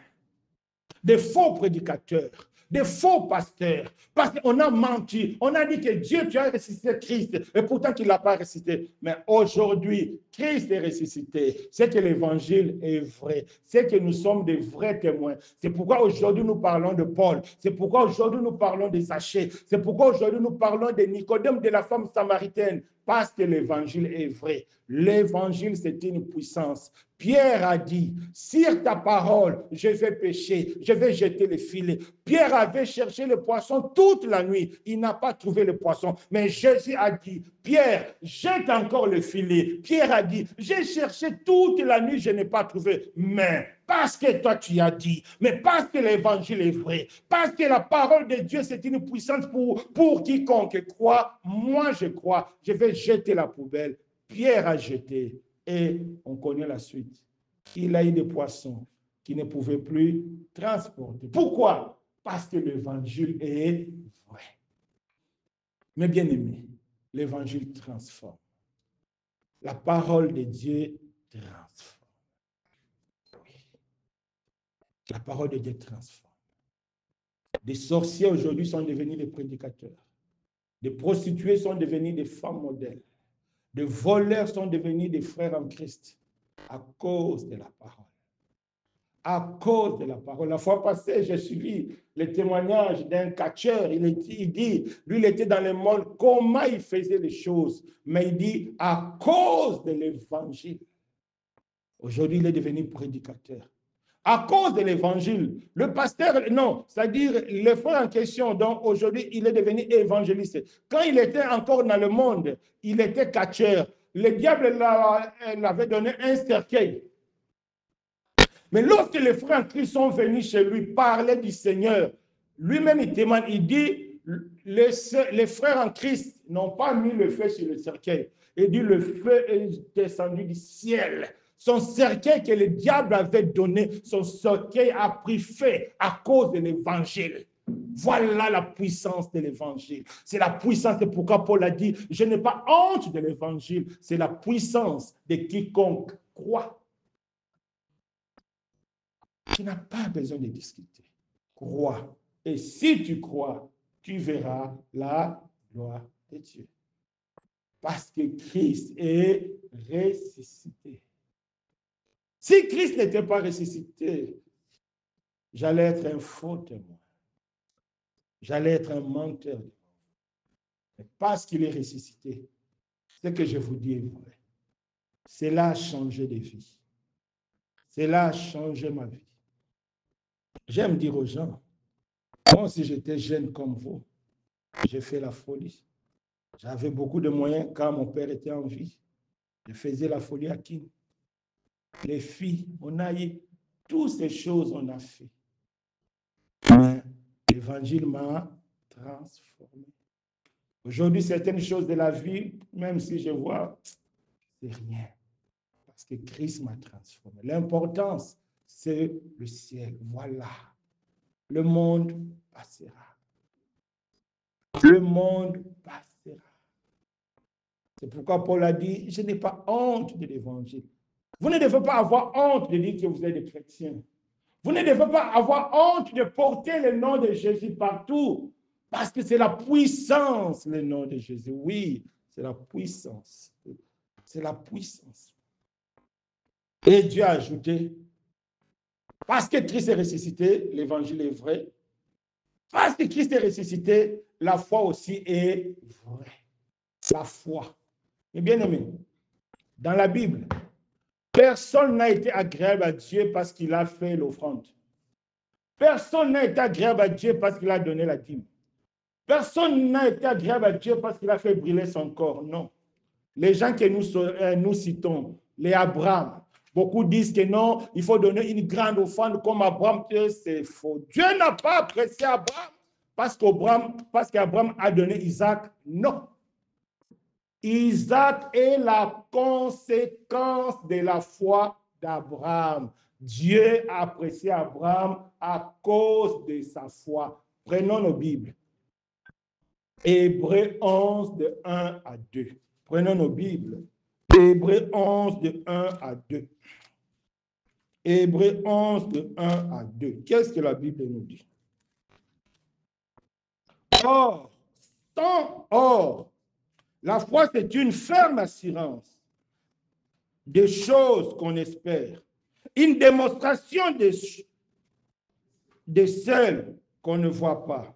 des faux prédicateurs, des faux pasteurs, parce qu'on a menti. On a dit que Dieu, tu as ressuscité Christ, et pourtant qu'il ne l'a pas ressuscité. Mais aujourd'hui, Christ est ressuscité. C'est que l'évangile est vrai. C'est que nous sommes des vrais témoins. C'est pourquoi aujourd'hui nous parlons de Paul. C'est pourquoi aujourd'hui nous parlons de Zachée. C'est pourquoi aujourd'hui nous parlons de Nicodème, de la femme samaritaine. Parce que l'évangile est vrai. L'évangile, c'est une puissance. Pierre a dit, sur ta parole, je vais pêcher, je vais jeter le filet. Pierre avait cherché le poisson toute la nuit. Il n'a pas trouvé le poisson. Mais Jésus a dit, Pierre, jette encore le filet. Pierre a dit, j'ai cherché toute la nuit, je n'ai pas trouvé. Mais parce que toi tu as dit, mais parce que l'évangile est vrai, parce que la parole de Dieu c'est une puissance pour quiconque croit, moi je crois, je vais jeter la poubelle. Pierre a jeté et on connaît la suite. Il a eu des poissons qui ne pouvaient plus transporter. Pourquoi? Parce que l'évangile est vrai. Mais bien aimé, l'évangile transforme. La parole de Dieu transforme. Oui. La parole de Dieu transforme. Des sorciers aujourd'hui sont devenus des prédicateurs. Des prostituées sont devenues des femmes modèles. Des voleurs sont devenus des frères en Christ à cause de la parole. À cause de la parole. La fois passée, j'ai suivi le témoignage d'un catcheur. Il dit, lui, il était dans le monde, comment il faisait les choses. Mais il dit, à cause de l'évangile. Aujourd'hui, il est devenu prédicateur. À cause de l'évangile, le pasteur, non, c'est-à-dire le frère en question, donc aujourd'hui, il est devenu évangéliste. Quand il était encore dans le monde, il était catcheur. Le diable l'avait donné un cercueil. Mais lorsque les frères en Christ sont venus chez lui parler du Seigneur, lui-même il témoigne, il dit, les frères en Christ n'ont pas mis le feu sur le cercueil. Il dit, le feu est descendu du ciel. Son cercueil que le diable avait donné, son cercueil a pris feu à cause de l'évangile. Voilà la puissance de l'évangile. C'est la puissance, c'est pourquoi Paul a dit, je n'ai pas honte de l'évangile. C'est la puissance de quiconque croit. Tu n'as pas besoin de discuter. Crois. Et si tu crois, tu verras la gloire de Dieu. Parce que Christ est ressuscité. Si Christ n'était pas ressuscité, j'allais être un faux témoin. J'allais être un menteur. Mais parce qu'il est ressuscité, ce que je vous dis est vrai. Cela a changé de vie. Cela a changé ma vie. J'aime dire aux gens, moi, si j'étais jeune comme vous, j'ai fait la folie. J'avais beaucoup de moyens quand mon père était en vie. Je faisais la folie à qui? Les filles, on a eu toutes ces choses, on a fait. Mais l'évangile m'a transformé. Aujourd'hui, certaines choses de la vie, même si je vois, c'est rien. Parce que Christ m'a transformé. L'importance, c'est le ciel. Voilà. Le monde passera. Le monde passera. C'est pourquoi Paul a dit, je n'ai pas honte de l'évangile. Vous ne devez pas avoir honte de dire que vous êtes des chrétiens. Vous ne devez pas avoir honte de porter le nom de Jésus partout. Parce que c'est la puissance, le nom de Jésus. Oui, c'est la puissance. C'est la puissance. Et Dieu a ajouté, parce que Christ est ressuscité, l'évangile est vrai. Parce que Christ est ressuscité, la foi aussi est vraie. La foi. Et bien aimé, dans la Bible, personne n'a été agréable à Dieu parce qu'il a fait l'offrande. Personne n'a été agréable à Dieu parce qu'il a donné la dîme. Personne n'a été agréable à Dieu parce qu'il a fait brûler son corps. Non. Les gens que nous citons, les Abraham, beaucoup disent que non, il faut donner une grande offrande comme Abraham. C'est faux. Dieu n'a pas apprécié Abraham parce qu'Abraham a donné Isaac. Non. Isaac est la conséquence de la foi d'Abraham. Dieu a apprécié Abraham à cause de sa foi. Prenons nos Bibles. Hébreux 11 de 1 à 2. Prenons nos Bibles. Hébreux 11 de 1 à 2. Hébreux 11 de 1 à 2. Qu'est-ce que la Bible nous dit? Or, la foi, c'est une ferme assurance des choses qu'on espère, une démonstration de celles qu'on ne voit pas.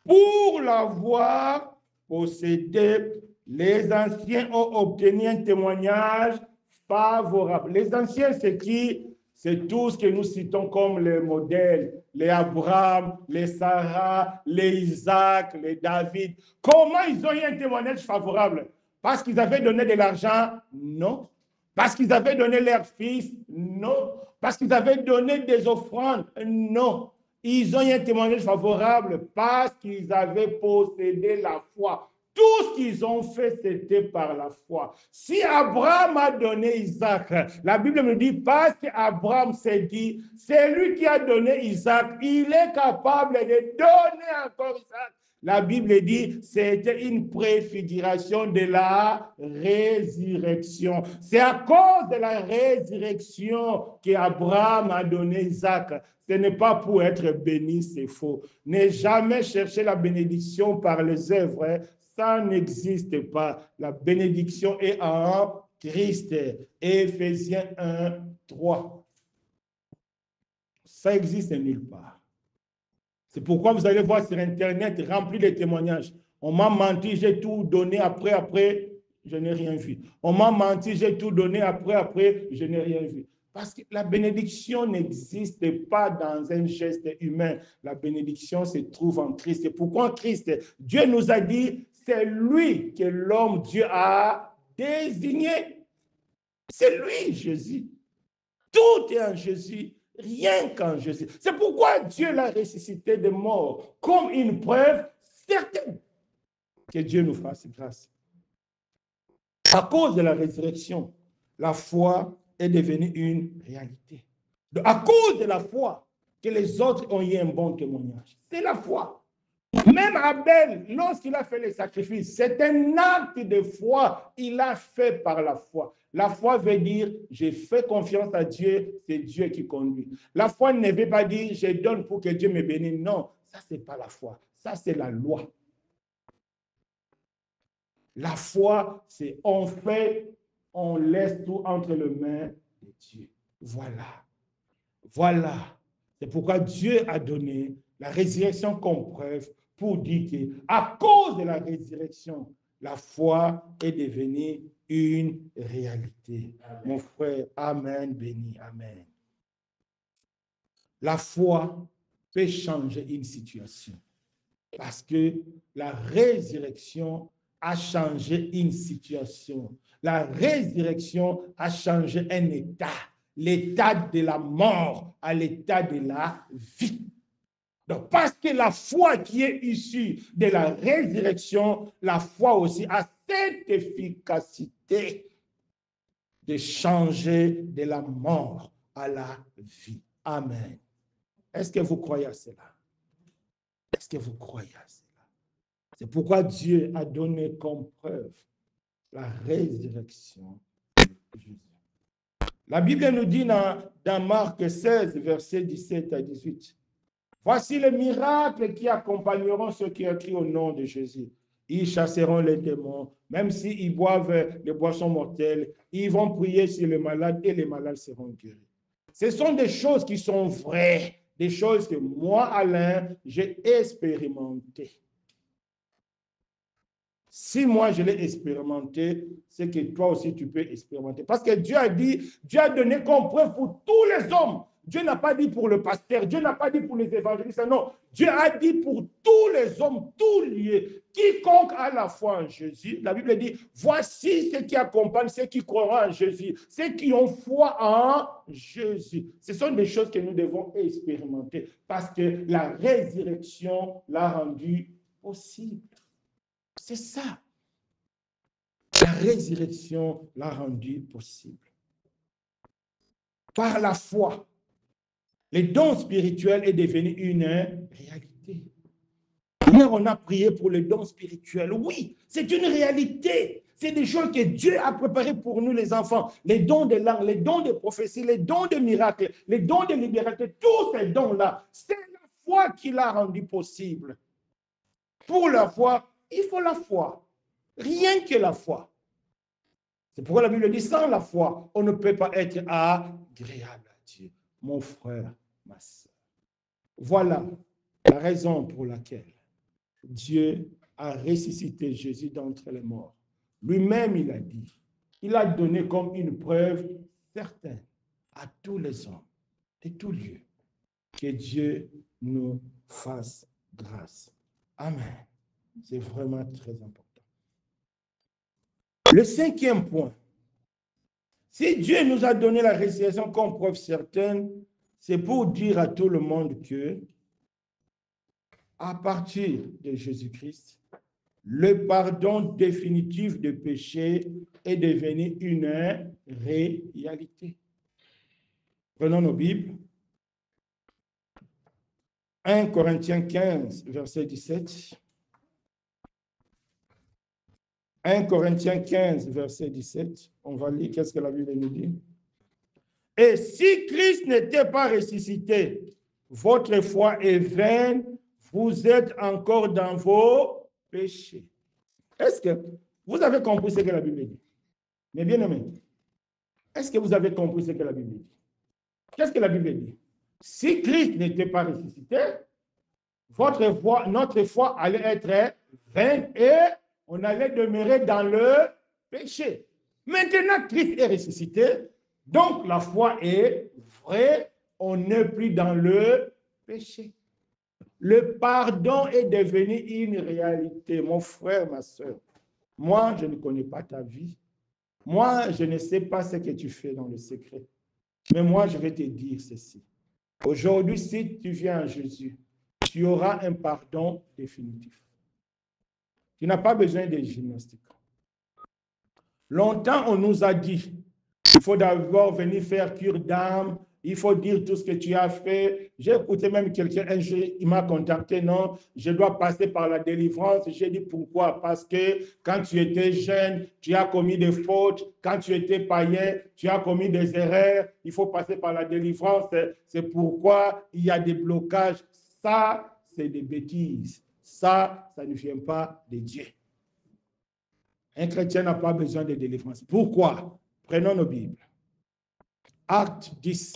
Pour l'avoir possédé, les anciens ont obtenu un témoignage favorable. Les anciens, c'est qui? C'est tout ce que nous citons comme les modèles, les Abraham, les Sarah, les Isaac, les David. Comment ils ont eu un témoignage favorable? Parce qu'ils avaient donné de l'argent? Non. Parce qu'ils avaient donné leur fils? Non. Parce qu'ils avaient donné des offrandes? Non. Ils ont eu un témoignage favorable parce qu'ils avaient possédé la foi. Tout ce qu'ils ont fait, c'était par la foi. Si Abraham a donné Isaac, la Bible me dit, parce qu'Abraham s'est dit, c'est lui qui a donné Isaac, il est capable de donner encore Isaac. La Bible dit c'était une préfiguration de la résurrection. C'est à cause de la résurrection qu'Abraham a donné Isaac. Ce n'est pas pour être béni, c'est faux. Ne jamais chercher la bénédiction par les œuvres. Hein. Ça n'existe pas. La bénédiction est en Christ. Éphésiens 1, 3. Ça existe nulle part. C'est pourquoi vous allez voir sur Internet rempli de témoignages. On m'a menti, j'ai tout donné, après, je n'ai rien vu. On m'a menti, j'ai tout donné, après, je n'ai rien vu. Parce que la bénédiction n'existe pas dans un geste humain. La bénédiction se trouve en Christ. Et pourquoi en Christ? Dieu nous a dit, c'est lui que l'homme, Dieu a désigné. C'est lui, Jésus. Tout est en Jésus. Rien qu'en Jésus. C'est pourquoi Dieu l'a ressuscité de mort comme une preuve certaine que Dieu nous fasse grâce. À cause de la résurrection, la foi est devenue une réalité. À cause de la foi que les autres ont eu un bon témoignage. C'est la foi. Même Abel, lorsqu'il a fait les sacrifices, c'est un acte de foi. Il a fait par la foi. La foi veut dire, j'ai fait confiance à Dieu, c'est Dieu qui conduit. La foi ne veut pas dire, je donne pour que Dieu me bénisse. Non, ça, ce n'est pas la foi. Ça, c'est la loi. La foi, c'est on fait, on laisse tout entre les mains de Dieu. Voilà. Voilà. C'est pourquoi Dieu a donné la résurrection comme preuve pour dire qu'à cause de la résurrection, la foi est devenue une réalité. Amen. Mon frère, amen, béni, amen. La foi peut changer une situation parce que la résurrection a changé une situation. La résurrection a changé un état. L'état de la mort à l'état de la vie. Donc, parce que la foi qui est issue de la résurrection, la foi aussi a cette efficacité de changer de la mort à la vie. Amen. Est-ce que vous croyez à cela? Est-ce que vous croyez à cela? C'est pourquoi Dieu a donné comme preuve la résurrection de Jésus. La Bible nous dit dans Marc 16, versets 17 à 18, voici les miracles qui accompagneront ceux qui crient au nom de Jésus. Ils chasseront les démons, même s'ils boivent les boissons mortelles, ils vont prier sur les malades et les malades seront guéris. Ce sont des choses qui sont vraies, des choses que moi, Alain, j'ai expérimentées. Si moi je l'ai expérimenté, c'est que toi aussi tu peux expérimenter. Parce que Dieu a dit, Dieu a donné comme preuve pour tous les hommes. Dieu n'a pas dit pour le pasteur, Dieu n'a pas dit pour les évangélistes, non. Dieu a dit pour tous les hommes, tous lieux, quiconque a la foi en Jésus. La Bible dit, voici ceux qui accompagnent ceux qui croiront en Jésus, ceux qui ont foi en Jésus. Ce sont des choses que nous devons expérimenter parce que la résurrection l'a rendu possible. C'est ça. La résurrection l'a rendu possible. Par la foi, le don spirituel est devenu une réalité. Hier, on a prié pour le don spirituel. Oui, c'est une réalité. C'est des choses que Dieu a préparées pour nous, les enfants. Les dons de langue, les dons de prophétie, les dons de miracles, les dons de libération, tous ces dons-là, c'est la foi qui l'a rendu possible. Pour la foi, il faut la foi. Rien que la foi. C'est pourquoi la Bible dit, sans la foi, on ne peut pas être agréable à Dieu. Mon frère, ma soeur. Voilà la raison pour laquelle Dieu a ressuscité Jésus d'entre les morts. Lui-même, il a dit, il a donné comme une preuve certaine à tous les hommes de tous lieux que Dieu nous fasse grâce. Amen. C'est vraiment très important. Le cinquième point, si Dieu nous a donné la résurrection comme preuve certaine, c'est pour dire à tout le monde que, à partir de Jésus-Christ, le pardon définitif des péchés est devenu une réalité. Prenons nos Bibles. 1 Corinthiens 15, verset 17. 1 Corinthiens 15, verset 17. On va lire qu'est-ce que la Bible nous dit. Et si Christ n'était pas ressuscité, votre foi est vaine, vous êtes encore dans vos péchés. Est-ce que vous avez compris ce que la Bible dit? Mais bien aimé, est-ce que vous avez compris ce que la Bible dit? Qu'est-ce que la Bible dit? Si Christ n'était pas ressuscité, notre foi allait être vaine et on allait demeurer dans le péché. Maintenant, Christ est ressuscité, donc la foi est vraie, on n'est plus dans le péché. Le pardon est devenu une réalité, mon frère, ma soeur. Moi, je ne connais pas ta vie. Moi, je ne sais pas ce que tu fais dans le secret. Mais moi, je vais te dire ceci. Aujourd'hui, si tu viens à Jésus, tu auras un pardon définitif. Tu n'as pas besoin de gymnastique. Longtemps, on nous a dit, il faut d'abord venir faire cure d'âme, il faut dire tout ce que tu as fait. J'ai écouté même quelqu'un, un jour, il m'a contacté, non, je dois passer par la délivrance. J'ai dit pourquoi? Parce que quand tu étais jeune, tu as commis des fautes. Quand tu étais païen, tu as commis des erreurs. Il faut passer par la délivrance. C'est pourquoi il y a des blocages. Ça, c'est des bêtises. Ça ne vient pas de Dieu. Un chrétien n'a pas besoin de délivrance. Pourquoi? Prenons nos Bibles. Acte 10,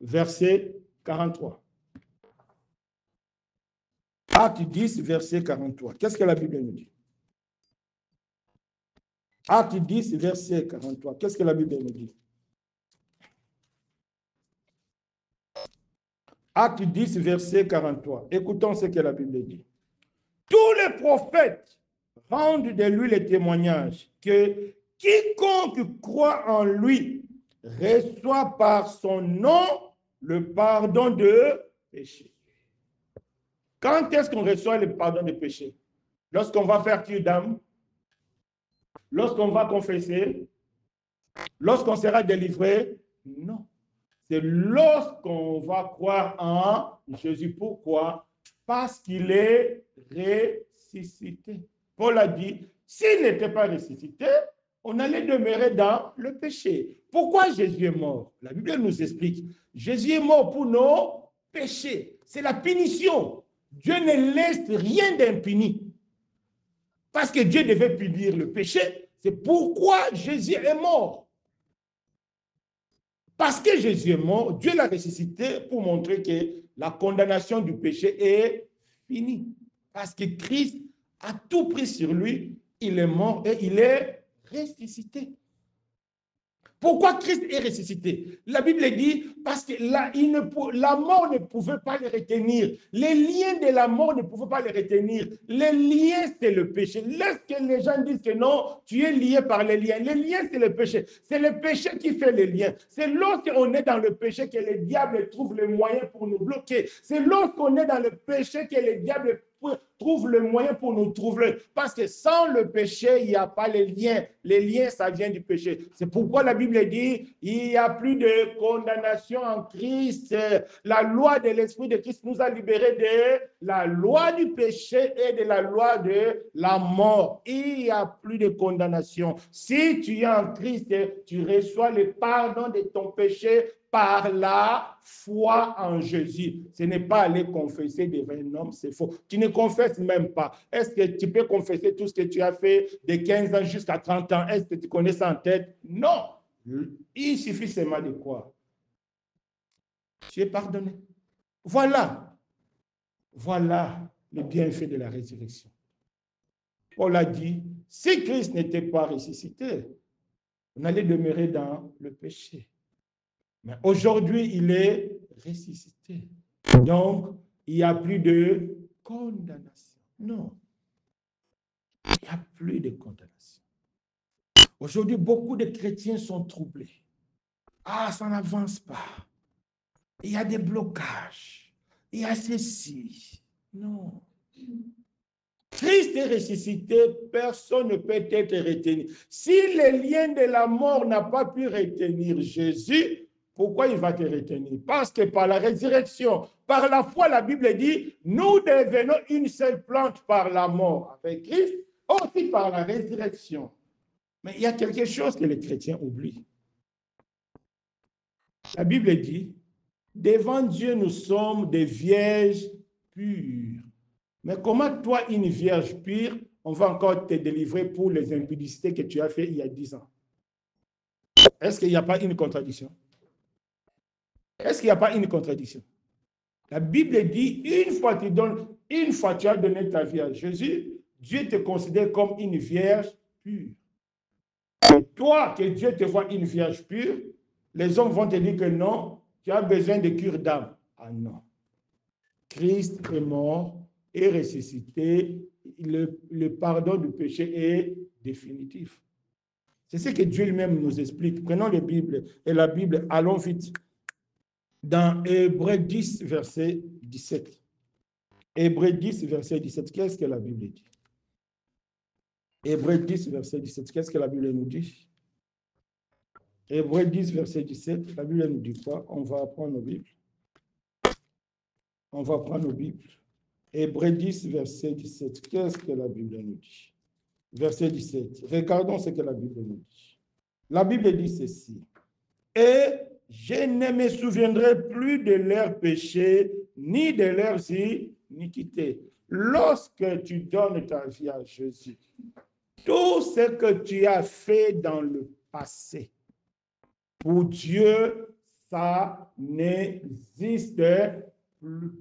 verset 43. Acte 10, verset 43. Qu'est-ce que la Bible nous dit? Acte 10, verset 43. Qu'est-ce que la Bible nous dit? Acte 10, verset 43. Écoutons ce que la Bible dit. Tous les prophètes rendent de lui le témoignage que quiconque croit en lui reçoit par son nom le pardon de péché. Quand est-ce qu'on reçoit le pardon de péché? Lorsqu'on va faire cure d'âme, lorsqu'on va confesser, lorsqu'on sera délivré? Non. C'est lorsqu'on va croire en Jésus. Pourquoi? Parce qu'il est ressuscité. Paul a dit, s'il n'était pas ressuscité, on allait demeurer dans le péché. Pourquoi Jésus est mort? La Bible nous explique. Jésus est mort pour nos péchés. C'est la punition. Dieu ne laisse rien d'impuni. Parce que Dieu devait punir le péché. C'est pourquoi Jésus est mort. Parce que Jésus est mort, Dieu l'a ressuscité pour montrer que la condamnation du péché est finie. Parce que Christ a tout pris sur lui, il est mort et il est ressuscité. Pourquoi Christ est ressuscité? La Bible dit parce que la mort ne pouvait pas le retenir. Les liens de la mort ne pouvaient pas le retenir. Les liens, c'est le péché. Lorsque les gens disent que non, tu es lié par les liens, c'est le péché. C'est le péché qui fait les liens. C'est lorsqu'on est dans le péché que le diable trouve le moyen pour nous bloquer. C'est lorsqu'on est dans le péché que le diable trouve le moyen pour nous trouver. Parce que sans le péché, il n'y a pas les liens. Les liens, ça vient du péché. C'est pourquoi la Bible dit, il n'y a plus de condamnation en Christ. La loi de l'Esprit de Christ nous a libérés de la loi du péché et de la loi de la mort. Il n'y a plus de condamnation. Si tu es en Christ, tu reçois le pardon de ton péché par la foi en Jésus. Ce n'est pas aller confesser devant un homme, c'est faux. Tu ne confesses même pas. Est-ce que tu peux confesser tout ce que tu as fait de 15 ans jusqu'à 30 ans? Est-ce que tu connais ça en tête? Non. Il suffit seulement de croire. Tu es pardonné. Voilà. Voilà le bienfait de la résurrection. Paul a dit, si Christ n'était pas ressuscité, on allait demeurer dans le péché. Mais aujourd'hui, il est ressuscité. Donc, il n'y a plus de condamnation. Non. Il n'y a plus de condamnation. Aujourd'hui, beaucoup de chrétiens sont troublés. Ah, ça n'avance pas. Il y a des blocages. Il y a ceci. Non. Christ est ressuscité, personne ne peut être retenu. Si le lien de la mort n'a pas pu retenir Jésus, pourquoi il va te retenir? Parce que par la résurrection, par la foi, la Bible dit, nous devenons une seule plante par la mort avec Christ. aussi par la résurrection. Mais il y a quelque chose que les chrétiens oublient. La Bible dit, devant Dieu, nous sommes des vierges pures. Mais comment toi, une vierge pure, on va encore te délivrer pour les impudicités que tu as fait il y a 10 ans? Est-ce qu'il n'y a pas une contradiction? Est-ce qu'il n'y a pas une contradiction? La Bible dit, une fois tu as donné ta vie à Jésus, Dieu te considère comme une vierge pure. Et toi, que Dieu te voit une vierge pure, les hommes vont te dire que non, tu as besoin de cure d'âme. Ah non. Christ est mort et ressuscité. Le pardon du péché est définitif. C'est ce que Dieu lui-même nous explique. Prenons la Bible et la Bible, allons vite. Dans Hébreux 10, verset 17. Hébreux 10, verset 17, qu'est-ce que la Bible dit? Hébreux 10, verset 17, qu'est-ce que la Bible nous dit? Hébreux 10, verset 17, la Bible nous dit quoi? On va prendre nos Bibles. On va prendre nos Bibles. Hébreux 10, verset 17, qu'est-ce que la Bible nous dit? Verset 17, regardons ce que la Bible nous dit. La Bible dit ceci. Et je ne me souviendrai plus de leurs péchés, ni de leurs iniquités. Lorsque tu donnes ta vie à Jésus, tout ce que tu as fait dans le passé, pour Dieu, ça n'existe plus.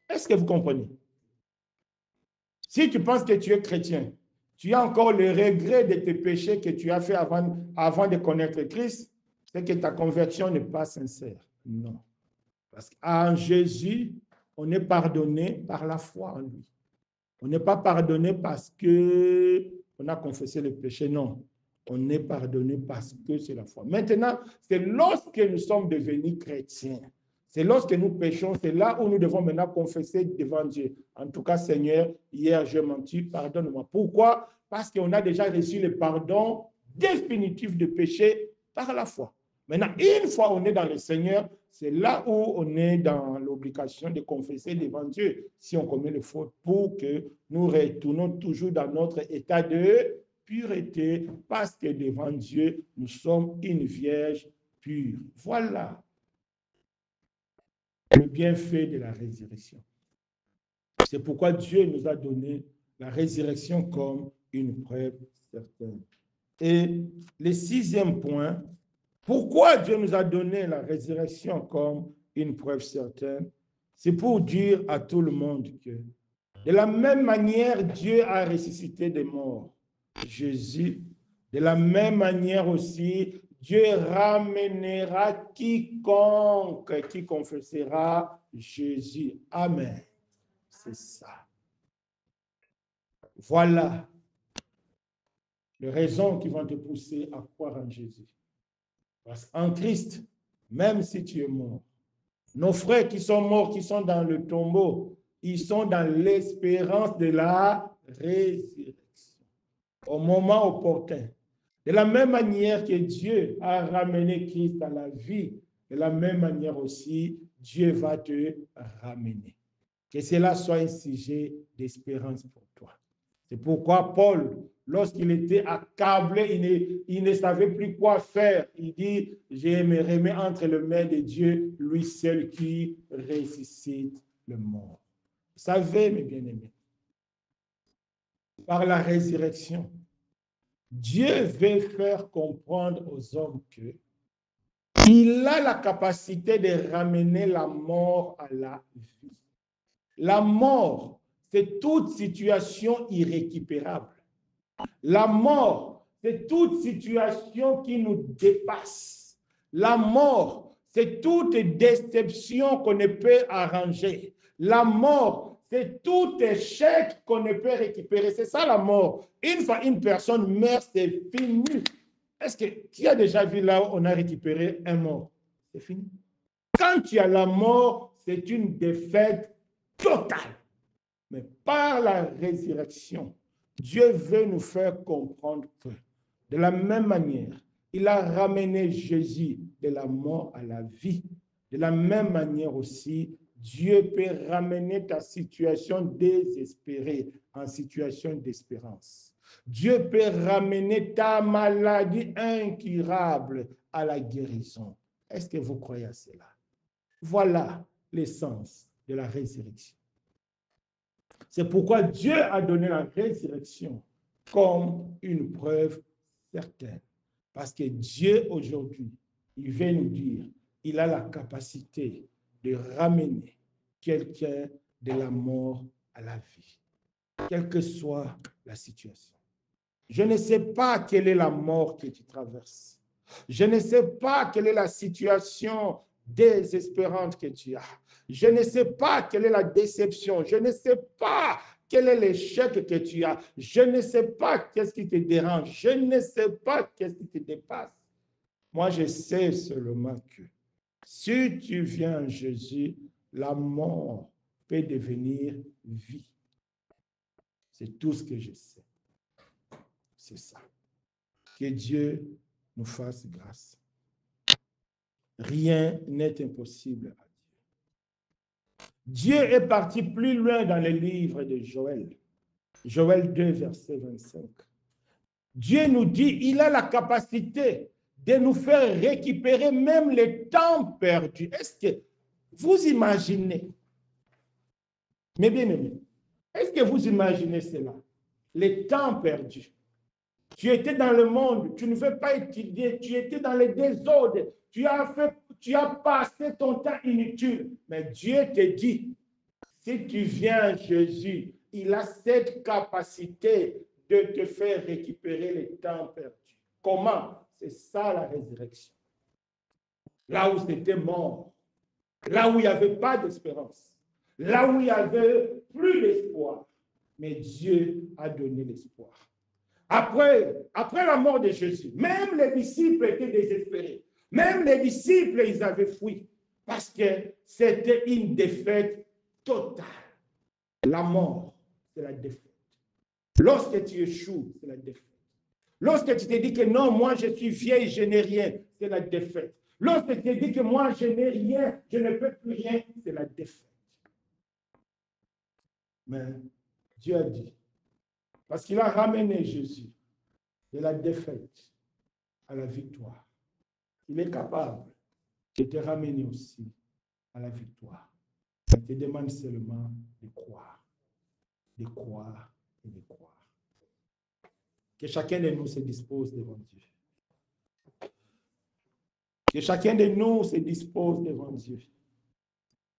Est-ce que vous comprenez? Si tu penses que tu es chrétien, tu as encore le regret de tes péchés que tu as fait avant de connaître Christ, c'est que ta conversion n'est pas sincère. Non. Parce qu'en Jésus, on est pardonné par la foi en lui. On n'est pas pardonné parce qu'on a confessé le péché, non. On est pardonné parce que c'est la foi. Maintenant, c'est lorsque nous sommes devenus chrétiens, c'est lorsque nous péchons, c'est là où nous devons maintenant confesser devant Dieu. En tout cas, Seigneur, hier j'ai menti, pardonne-moi. Pourquoi? Parce qu'on a déjà reçu le pardon définitif de péché par la foi. Maintenant, une fois on est dans le Seigneur, c'est là où on est dans l'obligation de confesser devant Dieu si on commet le faute pour que nous retournons toujours dans notre état de pureté parce que devant Dieu, nous sommes une vierge pure. Voilà le bienfait de la résurrection. C'est pourquoi Dieu nous a donné la résurrection comme une preuve certaine. Et le sixième point, pourquoi Dieu nous a donné la résurrection comme une preuve certaine? C'est pour dire à tout le monde que de la même manière, Dieu a ressuscité des morts Jésus. De la même manière aussi, Dieu ramènera quiconque qui confessera Jésus. Amen. C'est ça. Voilà les raisons qui vont te pousser à croire en Jésus. Parce qu'en Christ, même si tu es mort, nos frères qui sont morts, qui sont dans le tombeau, ils sont dans l'espérance de la résurrection. Au moment opportun. De la même manière que Dieu a ramené Christ à la vie, de la même manière aussi, Dieu va te ramener. Que cela soit un sujet d'espérance pour toi. C'est pourquoi Paul, lorsqu'il était accablé, il ne savait plus quoi faire. Il dit, je me remets entre les mains de Dieu, lui seul qui ressuscite le mort. Vous savez, mes bien-aimés, par la résurrection, Dieu veut faire comprendre aux hommes qu'il a la capacité de ramener la mort à la vie. La mort, c'est toute situation irrécupérable. La mort, c'est toute situation qui nous dépasse. La mort, c'est toute déception qu'on ne peut arranger. La mort, c'est tout échec qu'on ne peut récupérer. C'est ça la mort. Une fois une personne meurt, c'est fini. Est-ce que qui a déjà vu là où on a récupéré un mort? C'est fini. Quand tu as la mort, c'est une défaite totale. Mais par la résurrection, Dieu veut nous faire comprendre que de la même manière, il a ramené Jésus de la mort à la vie. De la même manière aussi, Dieu peut ramener ta situation désespérée en situation d'espérance. Dieu peut ramener ta maladie incurable à la guérison. Est-ce que vous croyez à cela? Voilà l'essence de la résurrection. C'est pourquoi Dieu a donné la résurrection comme une preuve certaine. Parce que Dieu, aujourd'hui, il veut nous dire, il a la capacité de ramener quelqu'un de la mort à la vie, quelle que soit la situation. Je ne sais pas quelle est la mort que tu traverses. Je ne sais pas quelle est la situation désespérante que tu as. Je ne sais pas quelle est la déception. Je ne sais pas quel est l'échec que tu as. Je ne sais pas qu'est-ce qui te dérange. Je ne sais pas qu'est-ce qui te dépasse. Moi, je sais seulement que si tu viens en Jésus, la mort peut devenir vie. C'est tout ce que je sais. C'est ça. Que Dieu nous fasse grâce. Rien n'est impossible à Dieu. Dieu est parti plus loin dans le livre de Joël. Joël 2, verset 25. Dieu nous dit, il a la capacité de nous faire récupérer même les temps perdus. Est-ce que vous imaginez, mes bien-aimés, est-ce que vous imaginez cela? Les temps perdus. Tu étais dans le monde, tu ne veux pas étudier, tu étais dans les désordres, tu as passé ton temps inutile. Mais Dieu te dit, si tu viens à Jésus, il a cette capacité de te faire récupérer les temps perdus. Comment? C'est ça la résurrection. Là où c'était mort, là où il n'y avait pas d'espérance, là où il n'y avait plus d'espoir. Mais Dieu a donné l'espoir. Après la mort de Jésus, même les disciples étaient désespérés. Même les disciples, ils avaient fui. Parce que c'était une défaite totale. La mort, c'est la défaite. Lorsque tu échoues, c'est la défaite. Lorsque tu te dis que non, moi je suis vieille, je n'ai rien, c'est la défaite. Lorsque tu te dis que moi je n'ai rien, je ne peux plus rien, c'est la défaite. Mais Dieu a dit, parce qu'il a ramené Jésus de la défaite à la victoire. Il est capable de te ramener aussi à la victoire. Il te demande seulement de croire et de croire. Que chacun de nous se dispose devant Dieu. Que chacun de nous se dispose devant Dieu.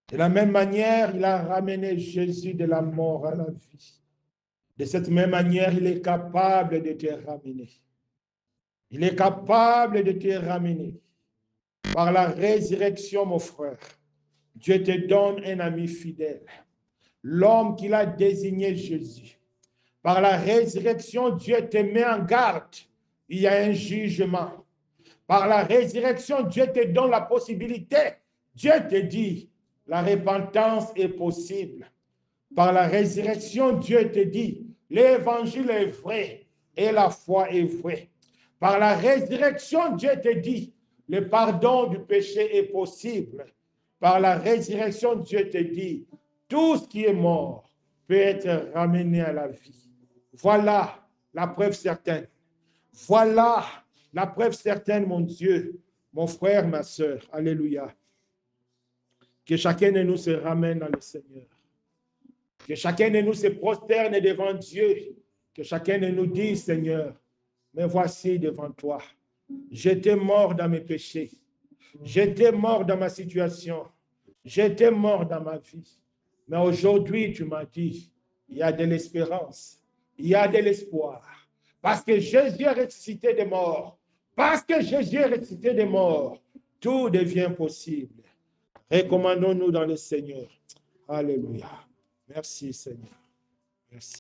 De la même manière, il a ramené Jésus de la mort à la vie. De cette même manière, il est capable de te ramener. Il est capable de te ramener. Par la résurrection, mon frère, Dieu te donne un ami fidèle. L'homme qu'il a désigné Jésus. Par la résurrection, Dieu te met en garde. Il y a un jugement. Par la résurrection, Dieu te donne la possibilité. Dieu te dit, la repentance est possible. Par la résurrection, Dieu te dit, l'évangile est vrai et la foi est vraie. Par la résurrection, Dieu te dit, le pardon du péché est possible. Par la résurrection, Dieu te dit, tout ce qui est mort peut être ramené à la vie. Voilà la preuve certaine. Voilà la preuve certaine, mon Dieu, mon frère, ma soeur. Alléluia. Que chacun de nous se ramène dans le Seigneur. Que chacun de nous se prosterne devant Dieu. Que chacun de nous dise, Seigneur, me voici devant toi. J'étais mort dans mes péchés. J'étais mort dans ma situation. J'étais mort dans ma vie. Mais aujourd'hui, tu m'as dit, il y a de l'espérance. Il y a de l'espoir. Parce que Jésus est ressuscité des morts. Parce que Jésus est ressuscité des morts. Tout devient possible. Recommandons-nous dans le Seigneur. Alléluia. Merci, Seigneur. Merci.